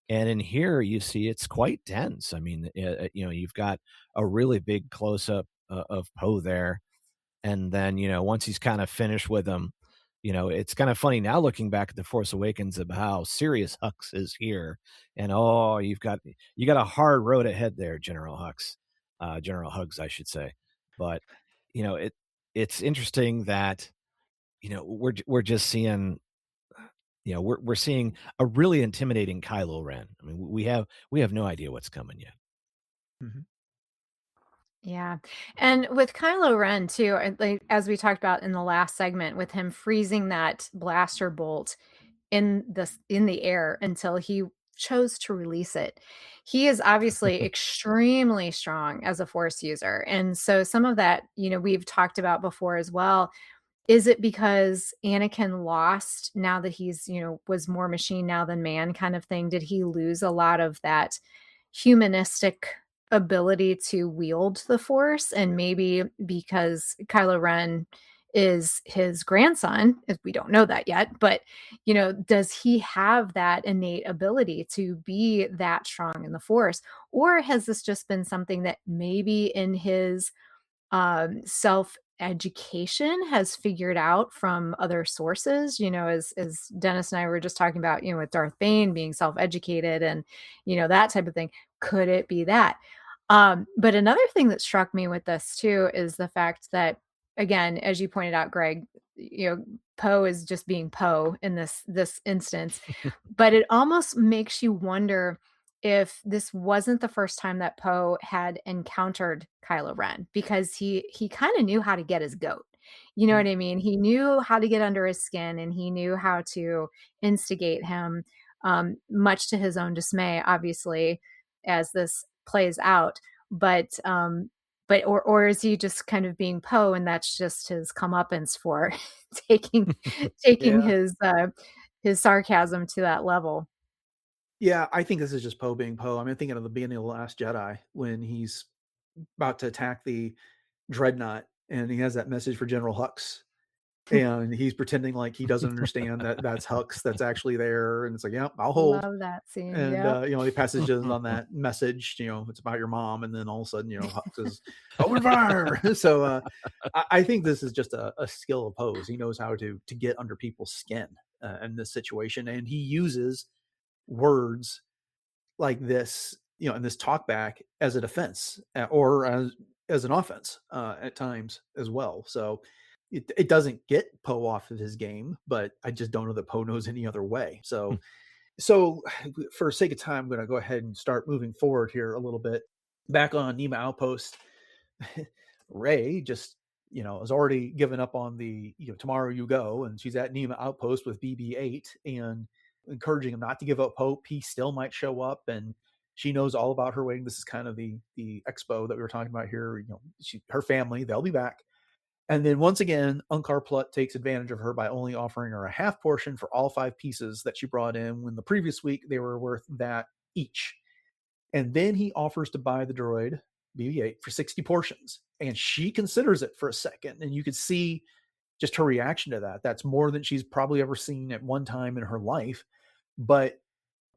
And in here, you see it's quite dense. I mean, you've got a really big close up of Poe there, and then once he's kind of finished with them, it's kind of funny now looking back at the Force Awakens of how serious Hux is here, and oh, you got a hard road ahead there, General Hux, General Hugs, I should say. But it's interesting that we're just seeing we're seeing a really intimidating Kylo Ren. I mean, we have no idea what's coming yet. Mhm. Yeah. And with Kylo Ren too, like as we talked about in the last segment, with him freezing that blaster bolt in the air until he chose to release it. He is obviously extremely strong as a force user. And so some of that, we've talked about before as well. Is it because Anakin lost now that he's, was more machine now than man kind of thing? Did he lose a lot of that humanistic ability to wield the Force? And maybe because Kylo Ren is his grandson, if we don't know that yet, but does he have that innate ability to be that strong in the Force? Or has this just been something that maybe in his self education has figured out from other sources, as Dennis and I were just talking about, with Darth Bane being self educated and, that type of thing. Could it be that? But another thing that struck me with this too is the fact that again, as you pointed out, Greg, Poe is just being Poe in this instance, but it almost makes you wonder if this wasn't the first time that Poe had encountered Kylo Ren, because he kind of knew how to get his goat. You know what I mean? He knew how to get under his skin, and he knew how to instigate him, much to his own dismay, obviously, as this plays out. But is he just kind of being Poe, and that's just his comeuppance for taking taking Yeah. his sarcasm to that level? Yeah, I think this is just Poe being Poe. I mean, thinking of the beginning of The Last Jedi when he's about to attack the dreadnought and he has that message for General Hux. And he's pretending like he doesn't understand that that's Hux that's actually there. And it's like, yeah, I'll hold. Love that scene. And, Yep. he passes just on that message, it's about your mom. And then all of a sudden, Hux is open fire. So I think this is just a skill of Poe's. He knows how to get under people's skin in this situation. And he uses words like this, in this talk back as a defense or as an offense at times as well. So it doesn't get Poe off of his game, but I just don't know that Poe knows any other way. So for sake of time, I'm going to go ahead and start moving forward here a little bit. Back on Nema Outpost, Rey just, has already given up on the, tomorrow you go, and she's at Nema Outpost with BB-8 and encouraging him not to give up hope. He still might show up, and she knows all about her waiting. This is kind of the expo that we were talking about here. Her family, they'll be back. And then once again, Unkar Plutt takes advantage of her by only offering her a half portion for all 5 pieces that she brought in, when the previous week they were worth that each. And then he offers to buy the droid BB-8 for 60 portions. And she considers it for a second. And you could see just her reaction to that. That's more than she's probably ever seen at one time in her life. But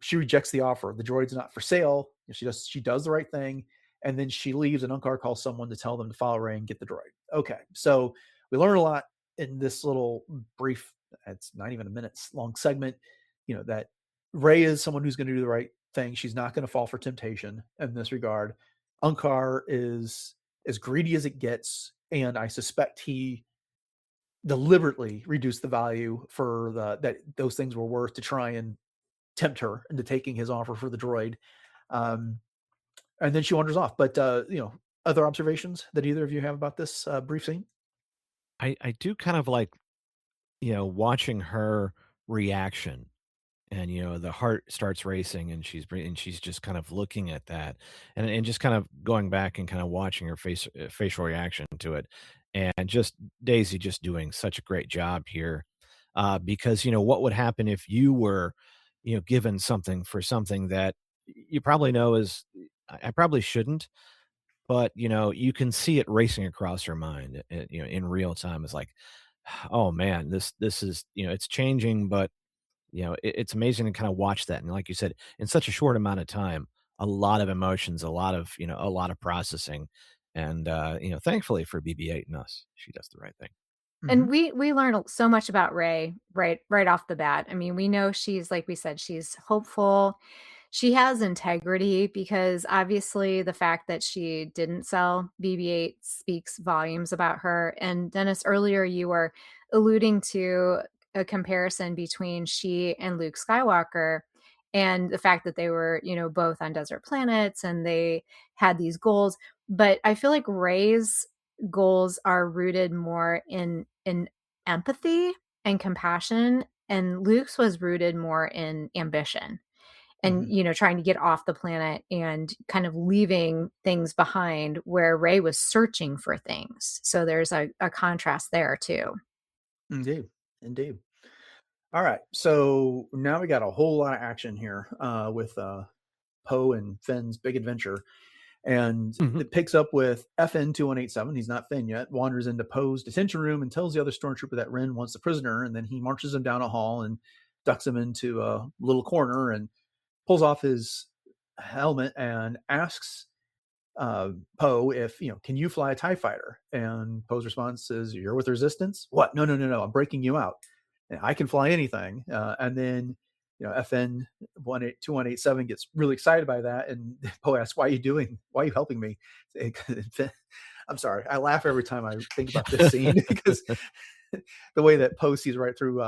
she rejects the offer. The droid's not for sale. She does the right thing. And then she leaves, and Unkar calls someone to tell them to follow Rey and get the droid. Okay, so we learn a lot in this little brief, it's not even a minute long segment, that Rey is someone who's going to do the right thing. She's not going to fall for temptation in this regard. Unkar is as greedy as it gets, and I suspect he deliberately reduced the value for that those things were worth to try and tempt her into taking his offer for the droid. And then she wanders off. But, other observations that either of you have about this brief scene? I do kind of like, watching her reaction, and the heart starts racing, and she's just kind of looking at that, and just kind of going back and kind of watching her facial reaction to it, and just Daisy just doing such a great job here, because what would happen if you were given something for something that you probably know is I probably shouldn't, but you can see it racing across her mind, in real time. It's like, oh man, this is it's changing, but it's amazing to kind of watch that. And like you said, in such a short amount of time, a lot of emotions, a lot of processing. And, thankfully for BB-8 and us, she does the right thing. And Mhm. we learn so much about Rey right off the bat. I mean, we know she's, like we said, she's hopeful. She has integrity, because obviously the fact that she didn't sell BB-8 speaks volumes about her. And Dennis, earlier you were alluding to a comparison between she and Luke Skywalker, and the fact that they were, both on desert planets and they had these goals. But I feel like Rey's goals are rooted more in empathy and compassion, and Luke's was rooted more in ambition and, Mhm. trying to get off the planet and kind of leaving things behind, where Rey was searching for things. So there's a contrast there too. Indeed. Indeed. All right. So now we got a whole lot of action here with Poe and Finn's big adventure. And Mhm. it picks up with FN 2187. He's not Finn yet. Wanders into Poe's detention room and tells the other stormtrooper that Ren wants the prisoner. And then he marches him down a hall and ducks him into a little corner and pulls off his helmet and asks Poe if, can you fly a TIE fighter? And Poe's response is, you're with resistance? What? No, no, no, no. I'm breaking you out. And I can fly anything. And then, FN 2187 gets really excited by that. And Poe asks, why are you helping me? I'm sorry. I laugh every time I think about this scene because the way that Poe sees right through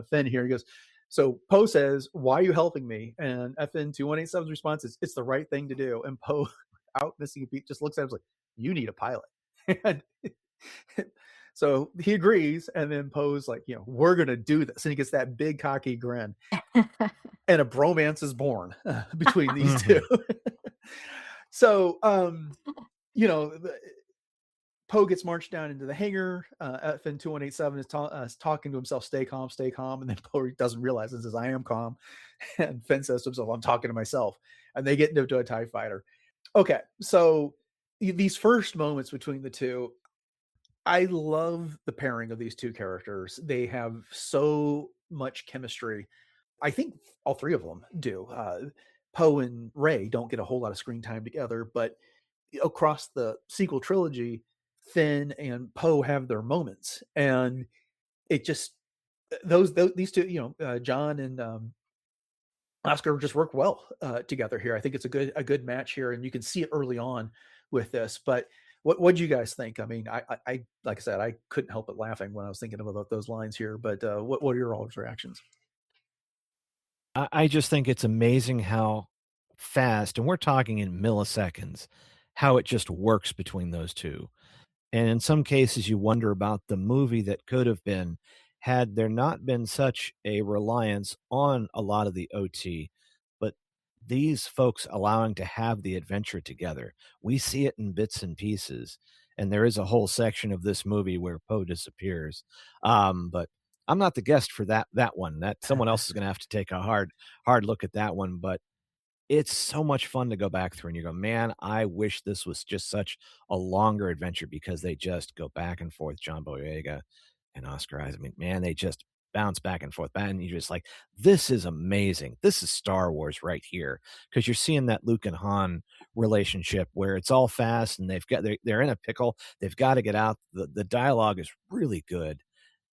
Finn here. He goes, so Poe says, "Why are you helping me?" And FN 2187's response is, "It's the right thing to do." And Poe, out missing a beat, just looks at him like, "You need a pilot." And so he agrees, and then Poe's like, "We're gonna do this," and he gets that big cocky grin, and a bromance is born between these two. So, Poe gets marched down into the hangar. FN 2187 is talking to himself, "Stay calm, stay calm." And then Poe doesn't realize and says, "I am calm." And Finn says to himself, "I'm talking to myself." And they get into a TIE fighter. Okay, so these first moments between the two, I love the pairing of these two characters. They have so much chemistry. I think all three of them do. Poe and Rey don't get a whole lot of screen time together, but across the sequel trilogy, Finn and Poe have their moments, and it just these two, John and Oscar just work well together here. I think it's a good match here, and you can see it early on with this. But what do you guys think? I mean, I like I said, I couldn't help but laughing when I was thinking about those lines here. But what are your all's reactions? I just think it's amazing how fast, and we're talking in milliseconds, how it just works between those two. And in some cases, you wonder about the movie that could have been had there not been such a reliance on a lot of the OT, but these folks allowing to have the adventure together. We see it in bits and pieces, and there is a whole section of this movie where Poe disappears. But I'm not the guest for that one. That someone else is going to have to take a hard look at that one. But it's so much fun to go back through and you go, "Man, I wish this was just such a longer adventure," because they just go back and forth, John Boyega and Oscar Isaac. I mean, man, they just bounce back and forth, and you're just like, "This is amazing. This is Star Wars right here," because 'cause you're seeing that Luke and Han relationship where it's all fast and they're in a pickle. They've gotta get out. The dialogue is really good,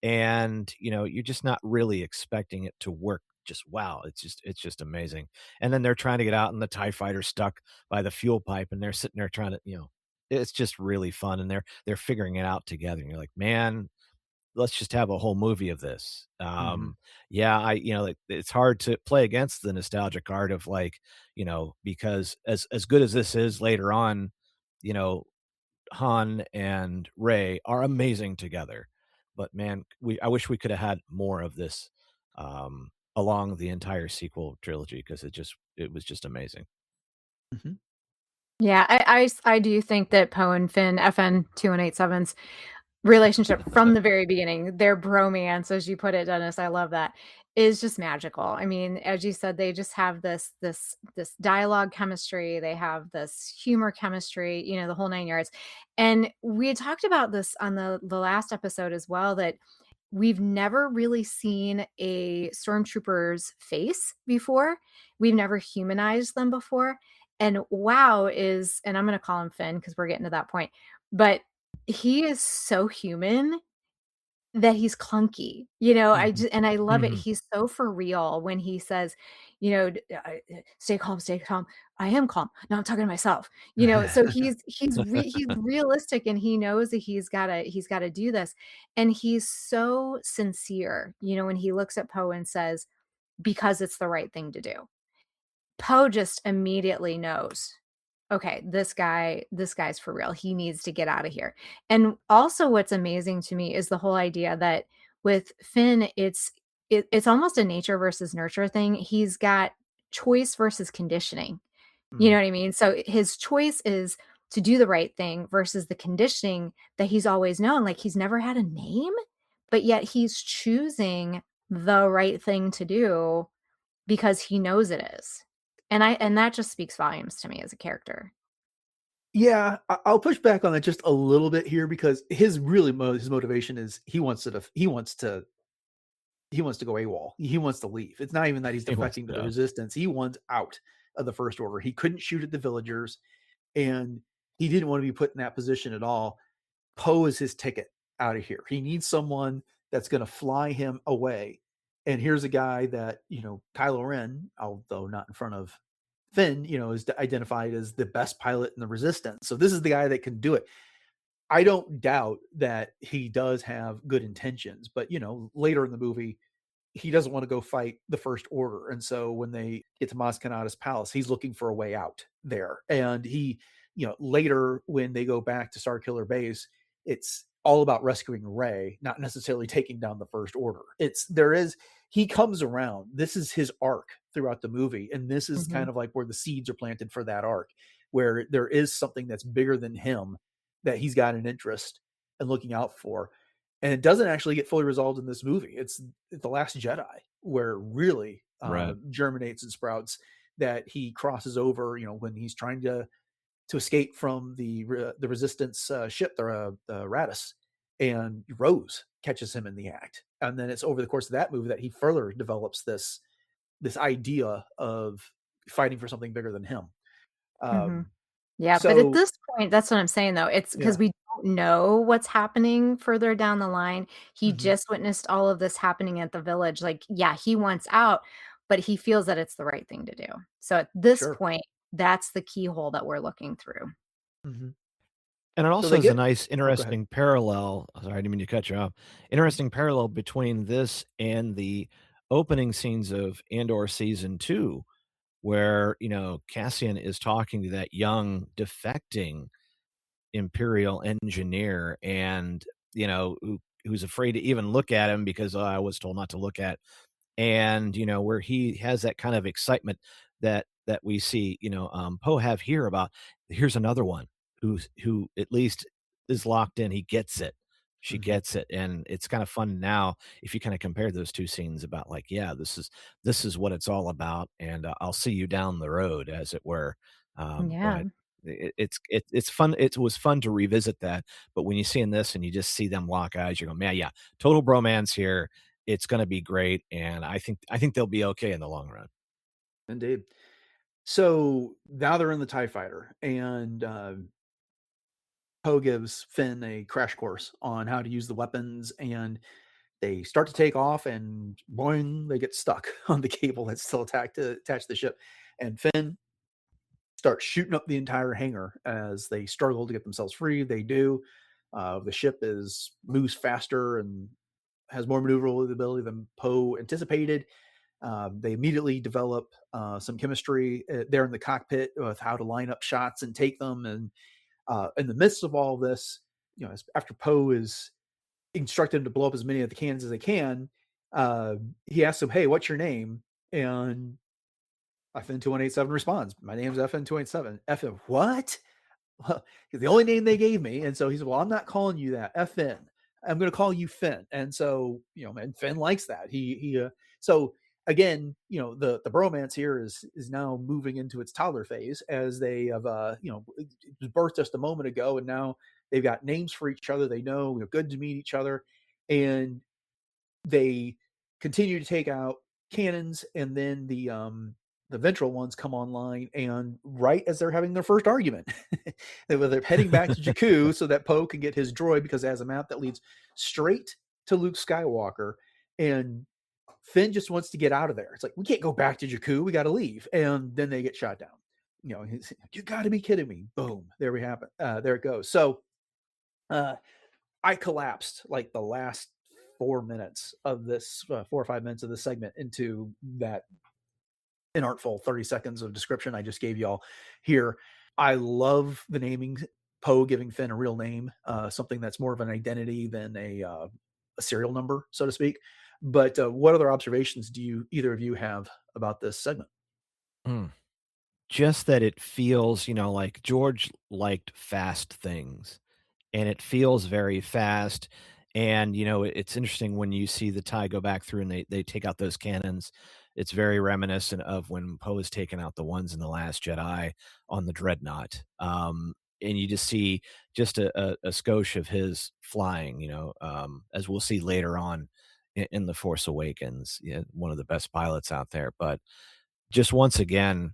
and, you're just not really expecting it to work. Just wow, it's just amazing. And then they're trying to get out, and the TIE fighter stuck by the fuel pipe, and they're sitting there trying to, it's just really fun, and they're figuring it out together, and you're like, "Man, let's just have a whole movie of this." Mm-hmm. Yeah, like, it's hard to play against the nostalgic art of, like, because as good as this is later on, you know, Han and Ray are amazing together. But man, I wish we could have had more of this along the entire sequel trilogy because it was just amazing. Mm-hmm. Yeah, I do think that Poe and Finn, FN 2187's relationship from the very beginning, their bromance, as you put it, Dennis, I love that, is just magical. I mean, as you said, they just have this dialogue chemistry, they have this humor chemistry, the whole 9 yards. And we had talked about this on the last episode as well, that we've never really seen a stormtrooper's face before. We've never humanized them before. And wow is, and I'm going to call him Finn because we're getting to that point, but he is so human that he's clunky. Mm-hmm. And I love it. Mhm. He's so for real when he says, stay calm, stay calm. I am calm. No, I'm talking to myself. So he's realistic, and he knows that he's got to do this, and he's so sincere. When he looks at Poe and says, "Because it's the right thing to do." Poe just immediately knows, okay, this guy's for real. He needs to get out of here. And also what's amazing to me is the whole idea that with Finn, it's almost a nature versus nurture thing. He's got choice versus conditioning. You know what I mean? So his choice is to do the right thing versus the conditioning that he's always known. Like, he's never had a name, but yet he's choosing the right thing to do because he knows it is. And that just speaks volumes to me as a character. Yeah, I'll push back on that just a little bit here because his motivation is he wants to go AWOL. He wants to leave. It's not even that he's He wants defecting to the to resistance. He wants out of the First Order. He couldn't shoot at the villagers, and he didn't want to be put in that position at all. Poe is his ticket out of here. He needs someone that's going to fly him away. And here's a guy that, Kylo Ren, although not in front of Finn, is identified as the best pilot in the resistance. So this is the guy that can do it. I don't doubt that he does have good intentions, but later in the movie, he doesn't want to go fight the First Order. And so when they get to Maz Kanata's palace, he's looking for a way out there. And he, later when they go back to Starkiller Base, it's all about rescuing Rey, not necessarily taking down the First Order. He comes around. This is his arc throughout the movie. And this is kind of like where the seeds are planted for that arc, where there is something that's bigger than him that he's got an interest in looking out for. And it doesn't actually get fully resolved in this movie. It's The Last Jedi where it really Right. germinates and sprouts, that he crosses over, when he's trying to escape from the Resistance ship, the Radis, and Rose catches him in the act. And then it's over the course of that movie that he further develops this idea of fighting for something bigger than him. Yeah, but at this point, that's what I'm saying, though. It's because Yeah. we don't know what's happening further down the line. He Mhm. just witnessed all of this happening at the village. Like, yeah, he wants out, but he feels that it's the right thing to do. So at this Sure. point, that's the keyhole that we're looking through. Mhm. And it So also they is a get nice, Oh, go ahead. interesting parallel. Sorry, I didn't mean to cut you off. Interesting parallel between this and the opening scenes of Andor season 2, where, Cassian is talking to that young defecting Imperial engineer and, who's afraid to even look at him because, "Oh, I was told not to look at," and, where he has that kind of excitement that we see, Poe have here about, "Here's another one who at least is locked in, he gets it. She Mhm. gets it," and it's kinda fun now if you kinda compare those 2 scenes about like, yeah, this is what it's all about, and, I'll see you down the road, as it were, Yeah. but it's fun. It was fun to revisit that, but when you see in this and you just see them lock eyes, you go, "Man, yeah, total bromance here. It's gonna be great," and I think they'll be okay in the long run. Indeed. So now they're in the TIE fighter, and Poe gives Finn a crash course on how to use the weapons, and they start to take off, and boing, they get stuck on the cable that's still attached to the ship. And Finn starts shooting up the entire hangar as they struggle to get themselves free. They do. The ship moves faster and has more maneuverability than Poe anticipated. They immediately develop some chemistry there in the cockpit with how to line up shots and take them. And in the midst of all this, after Poe is instructed to blow up as many of the cannons as they can, he asks him, "Hey, what's your name?" And FN2187 responds, "My name's FN287." FN, what? Well, the only name they gave me. And so he said, "Well, I'm not calling you that. FN. I'm going to call you Finn." And so, and Finn likes that. So again, the bromance here is now moving into its toddler phase, as they have, it was birthed just a moment ago. And now they've got names for each other. They know we're good to meet each other. And they continue to take out cannons, and then the ventral ones come online, and right as they're having their first argument, they're heading back to Jakku so that Poe can get his droid, because it has a map that leads straight to Luke Skywalker, and Finn just wants to get out of there. It's like, we can't go back to Jakku, we got to leave. And then they get shot down. You got to be kidding me. Boom, there we have it. There it goes. So I collapsed like the last 4 minutes of this 4 or 5 minutes of this segment into that inartful 30 seconds of description I just gave y'all here. I love the naming, Poe giving Finn a real name, something that's more of an identity than a serial number, so to speak. But what other observations do either of you have about this segment? Mm. Just that it feels, like George liked fast things, and it feels very fast. And, it's interesting when you see the tie go back through and they take out those cannons. It's very reminiscent of when Poe is taking out the ones in The Last Jedi on the Dreadnought. And you just see just a skosh of his flying, as we'll see later on in The Force Awakens. Yeah, one of the best pilots out there. But just once again,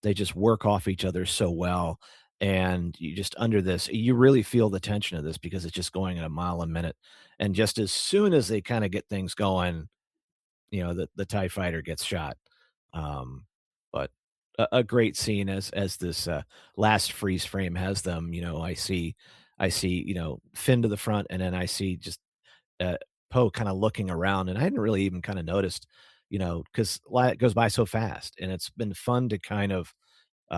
they just work off each other so well, and you just under this, you really feel the tension of this because it's just going at a mile a minute, and just as soon as they kinda get things going, the TIE fighter gets shot. Um, but a great scene as this, last freeze frame has them, I see, I see, you know, Finn to the front, and then I see just uh, Poe kind of looking around, and I hadn't really even kind of noticed, you know, because it goes by so fast, and it's been fun to kind of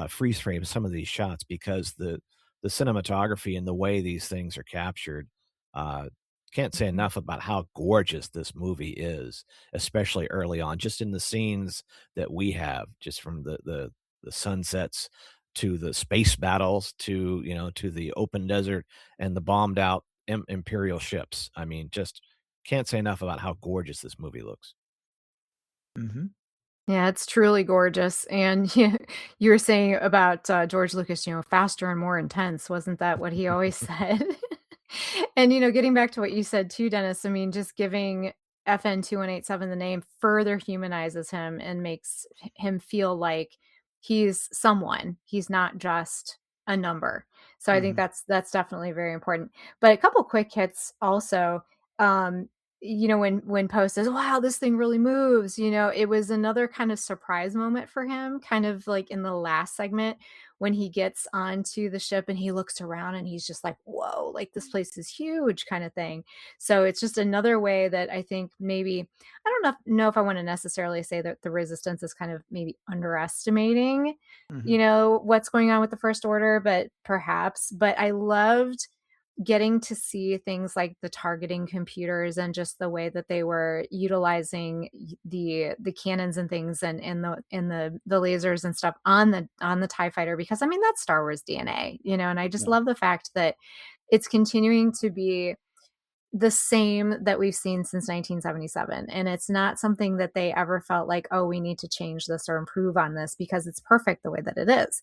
freeze frame some of these shots because the cinematography and the way these things are captured. Uh, can't say Mhm. enough about how gorgeous this movie is, especially early on, just in the scenes that we have, just from the sunsets to the space battles to, you know, to the open desert and the bombed out imperial ships. I mean, just can't say enough about how gorgeous this movie looks. Mhm. Yeah, it's truly gorgeous, and you were saying about, George Lucas, faster and more intense, wasn't that what he always said? And, getting back to what you said too, Dennis, I mean, just giving FN2187 the name further humanizes him and makes him feel like he's someone. He's not just a number. So I think Mhm. that's definitely very important. But a couple quick hits also, um, when Poe says, "Wow, this thing really moves," it was another kind of surprise moment for him, kind of like in the last segment when he gets onto the ship and he looks around and he's just like, "Whoa, like this place is huge," kind of thing. So it's just another way that I think maybe I don't know if I want to necessarily say that the resistance is kind of maybe underestimating, Mhm. what's going on with the First Order, but perhaps. But I loved getting to see things like the targeting computers and just the way that they were utilizing the cannons and things and the lasers and stuff on the TIE fighter, because I mean that's Star Wars DNA, and I just Yeah. love the fact that it's continuing to be the same that we've seen since 1977, and it's not something that they ever felt like, oh, we need to change this or improve on this, because it's perfect the way that it is.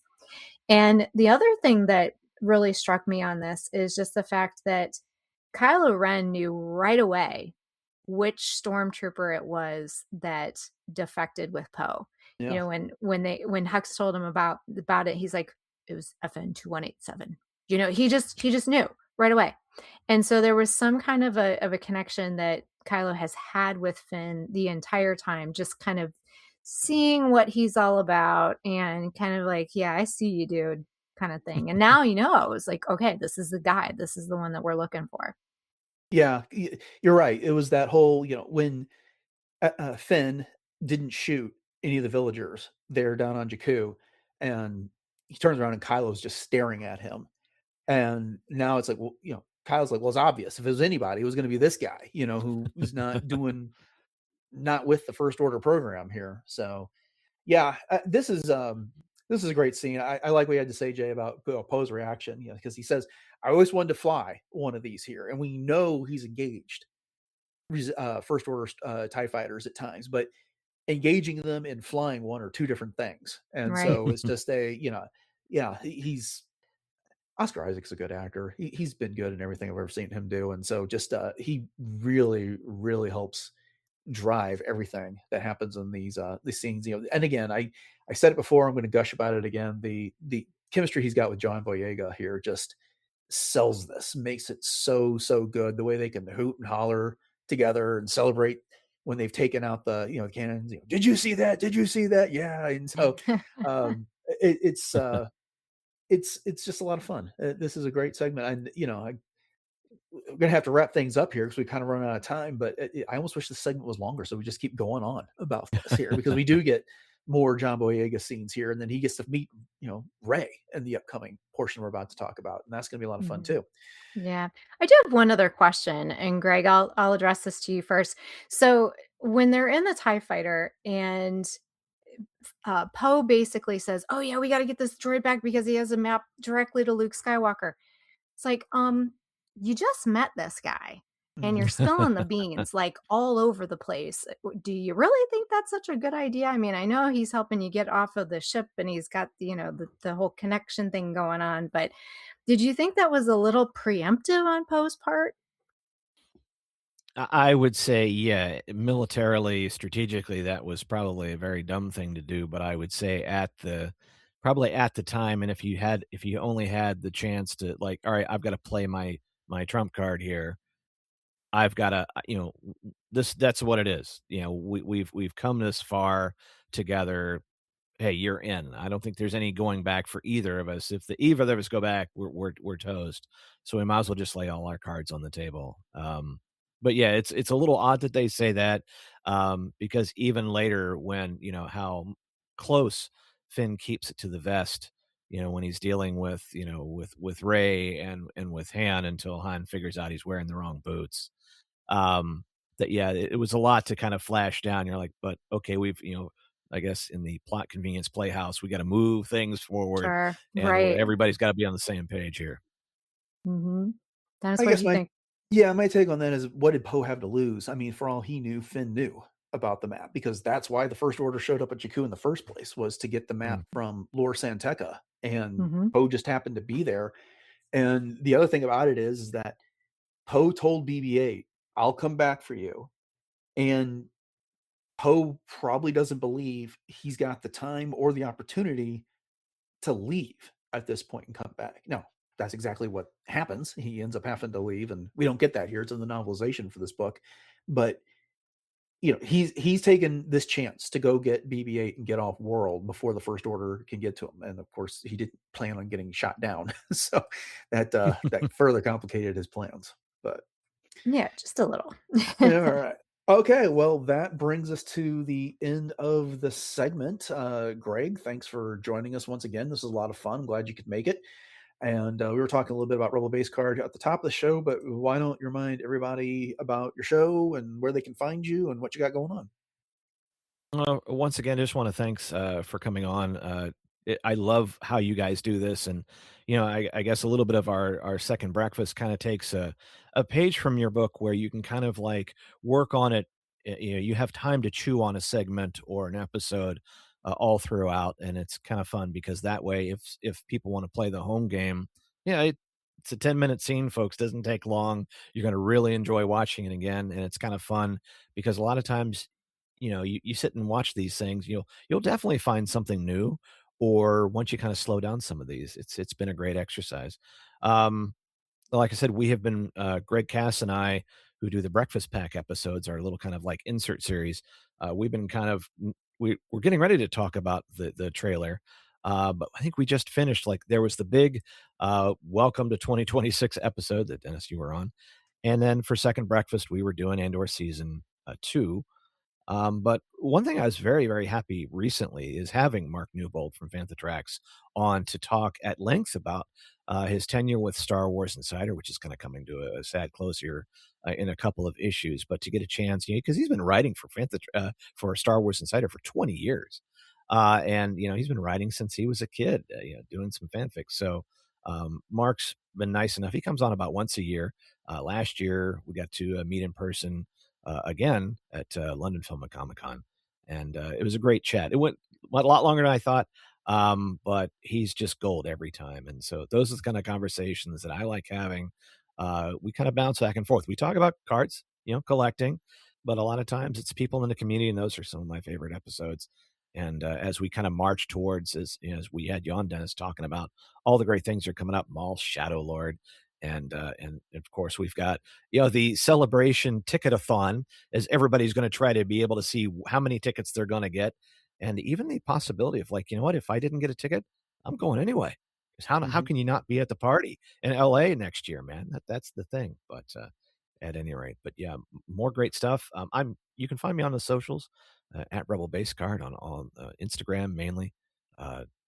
And the other thing that really struck me on this is just the fact that Kylo Ren knew right away which stormtrooper it was that defected with Poe. Yeah. When Hux told him about it, he's like, it was FN2187. He just knew right away. And so there was some kind of a connection that Kylo has had with Finn the entire time, just kind of seeing what he's all about and kind of like, yeah, I see you, dude, kind of thing. And now he knows, like, okay, this is the guy. This is the one that we're looking for. Yeah, you're right. It was that whole, when Finn didn't shoot any of the villagers there down on Jakku, and he turns around and Kylo's just staring at him. And now it's like, well, Kyle's like, well, it's obvious. If it was anybody, it was going to be this guy, who's not with the First Order program here. So, yeah, this is a great scene. I like what you had to say, Jay, about Poe's reaction, because he says, "I always wanted to fly one of these here," and we know he's engaged First Order TIE fighters at times, but engaging them in flying one or two different things. And Right. so it's just yeah, he's Oscar Isaac's a good actor. He's been good in everything I've ever seen him do. And so just he really, really helps drive everything that happens in these scenes. And again, I said it before, I'm going to gush about it again. The chemistry he's got with John Boyega here just sells this, makes it so good. The way they can hoot and holler together and celebrate when they've taken out the cannons. Did you see that? Did you see that? Yeah. And so it's just a lot of fun. This is a great segment. And we're gonna have to wrap things up here because we kind of run out of time. But I almost wish this segment was longer, so we just keep going on about this here, because we do get more John Boyega scenes here, and then he gets to meet Ray in the upcoming portion we're about to talk about, and that's gonna be a lot of fun Mhm. too. Yeah. I do have one other question, and Greg, I'll address this to you first. So when they're in the TIE fighter and Poe basically says, "Oh yeah, we got to get this droid back because he has a map directly to Luke Skywalker." It's like, you just met this guy and you're Mhm. spilling the beans like all over the place. Do you really think that's such a good idea? I mean, I know he's helping you get off of the ship and he's got the whole connection thing going on, but did you think that was a little preemptive on Poe's part? I would say, yeah, militarily, strategically, that was probably a very dumb thing to do. But I would say probably at the time, and if you only had the chance to, like, all right, I've got to play my trump card here. I've got to, that's what it is. We've come this far together. hey, you're in. I don't think there's any going back for either of us. If either of us go back, we're toast. So we might as well just lay all our cards on the table. But yeah, it's a little odd that they say that, because even later when how close Finn keeps it to the vest, when he's dealing with with Ray and with Han until Han figures out he's wearing the wrong boots. Um, that yeah, it was a lot to kind of flash down. You're like, but okay, we've I guess in the plot convenience playhouse, we got to move things forward, Sure. and Right. everybody's got to be on the same page here. Mm-hmm. Dennis, I what did guess you my think? yeah, my take on that is what did Poe have to lose? I mean, for all he knew, Finn knew about the map because that's why the First Order showed up at Jakku in the first place was to get the map Mm. from Lor Santeca, and Mm-hmm. Poe just happened to be there. And the other thing about it is that Poe told BB-8, "I'll come back for you," and Poe probably doesn't believe he's got the time or the opportunity to leave at this point and come back. No, that's exactly what happens. He ends up having to leave, and we don't get that here. It's in the novelization for this book, but he's taken this chance to go get BB-8 and get off world before the First Order can get to him, and of course he didn't plan on getting shot down, so that further complicated his plans. But Yeah, just a little. yeah, all right. Okay, well, that brings us to the end of the segment. Greg, thanks for joining us once again. This was a lot of fun. I'm glad you could make it. And we were talking a little bit about Rebel Base Card at the top of the show, but why don't you remind everybody about your show and where they can find you and what you got going on? Once again, I just want to thanks for coming on. I love how you guys do this, and I guess a little bit of our second breakfast kind of takes a page from your book where you can kind of like work on it. You have time to chew on a segment or an episode all throughout, and it's kind of fun because that way, if people want to play the home game, yeah, it's a 10-minute scene, folks. Doesn't take long. You're going to really enjoy watching it again, and it's kind of fun because a lot of times you sit and watch these things, you'll definitely find something new, or once you kind of slow down some of these, it's been a great exercise. Um, like I said, we have been Greg Cass and I, who do the Breakfast Pack episodes, our little kind of like insert series. We've been kind of we're getting ready to talk about the trailer. But I think we just finished. Like there was the big welcome to 2026 episode that Dennis you were on, and then for second breakfast we were doing Andor season 2. But one thing I was very, very happy recently is having Mark Newbold from Fantha Tracks on to talk at length about his tenure with Star Wars Insider, which is kind of coming to a sad close here in a couple of issues. But to get a chance, because he's been writing for for Star Wars Insider for 20 years, and he's been writing since he was a kid, doing some fanfic. So Mark's been nice enough. He comes on about once a year. Last year we got to meet in person again at London Film and Comic Con, and it was a great chat. It went a lot longer than I thought, but he's just gold every time. And so those are the kind of conversations that I like having. We kind of bounce back and forth. We talk about cards, collecting, but a lot of times it's people in the community, and those are some of my favorite episodes. And as we kind of march towards, as we had Jon Dennis talking about all the great things that are coming up, Maul, Shadow Lord, and of course we've got the celebration ticket-a-thon, as everybody's going to try to be able to see how many tickets they're going to get, and even the possibility of like, what if I didn't get a ticket, I'm going anyway. Because how can you not be at the party in LA next year, man? That's the thing. But at any rate, but yeah, more great stuff. You can find me on the socials at Rebel Base Card on Instagram mainly,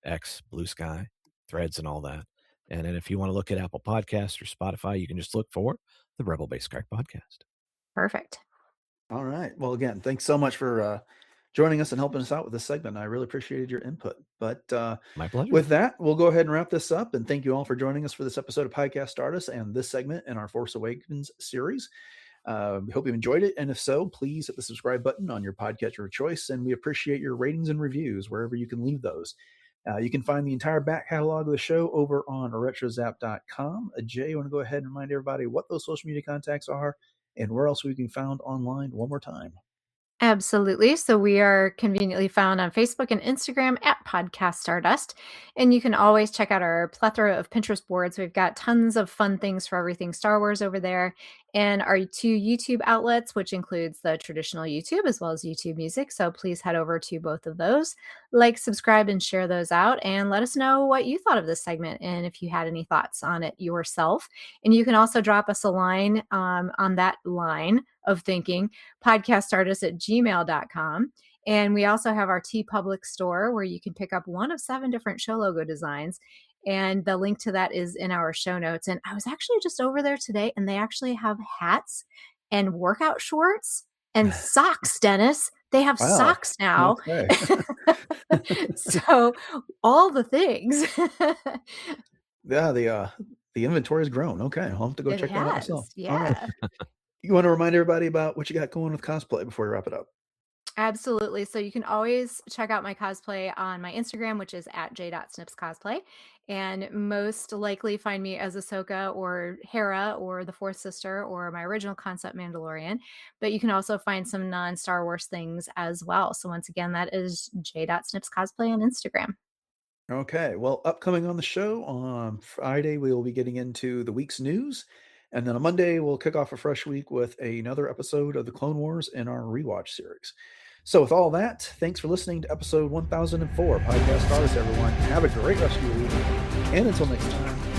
X, Blue Sky, Threads, and all that. And then if you want to look at Apple Podcasts or Spotify, you can just look for the Rebel Base Card Podcast. Perfect. All right. Well, again, thanks so much for joining us and helping us out with this segment. I really appreciated your input. But My pleasure. with that, we'll go ahead and wrap this up. And thank you all for joining us for this episode of Podcast Stardust and this segment in our Force Awakens series. We hope you enjoyed it. And if so, please hit the subscribe button on your podcatcher of choice. And we appreciate your ratings and reviews wherever you can leave those. You can find the entire back catalog of the show over on retrozap.com. Jay, you want to go ahead and remind everybody what those social media contacts are and where else we can be found online one more time? Absolutely. So we are conveniently found on Facebook and Instagram at Podcast Stardust. And you can always check out our plethora of Pinterest boards. We've got tons of fun things for everything Star Wars over there. and our 2 YouTube outlets, which includes the traditional YouTube as well as YouTube Music. So please head over to both of those, like, subscribe, and share those out, and let us know what you thought of this segment and if you had any thoughts on it yourself. And you can also drop us a line on that line of thinking, podcaststardust@gmail.com. And we also have our TeePublic store where you can pick up one of 7 different show logo designs. And the link to that is in our show notes. And I was actually just over there today, and they actually have hats and workout shorts and socks, Dennis. They have Wow. socks now. Okay. So all the things. Yeah, the inventory has grown. Okay, I'll have to go It check that out myself. has. All right. Yeah. You want to remind everybody about what you got going with cosplay before we wrap it up? Absolutely. So you can always check out my cosplay on my Instagram, which is at j.snipscosplay. And most likely find me as Ahsoka or Hera or the Fourth Sister or my original concept Mandalorian. But you can also find some non-Star Wars things as well. So once again, that is j.snipscosplay on Instagram. Okay, well, upcoming on the show on Friday, we will be getting into the week's news. And then on Monday, we'll kick off a fresh week with another episode of the Clone Wars in our rewatch series. So with all that, thanks for listening to episode 1004 Podcast Stardust, everyone. Have a great rest of your week. And until next time,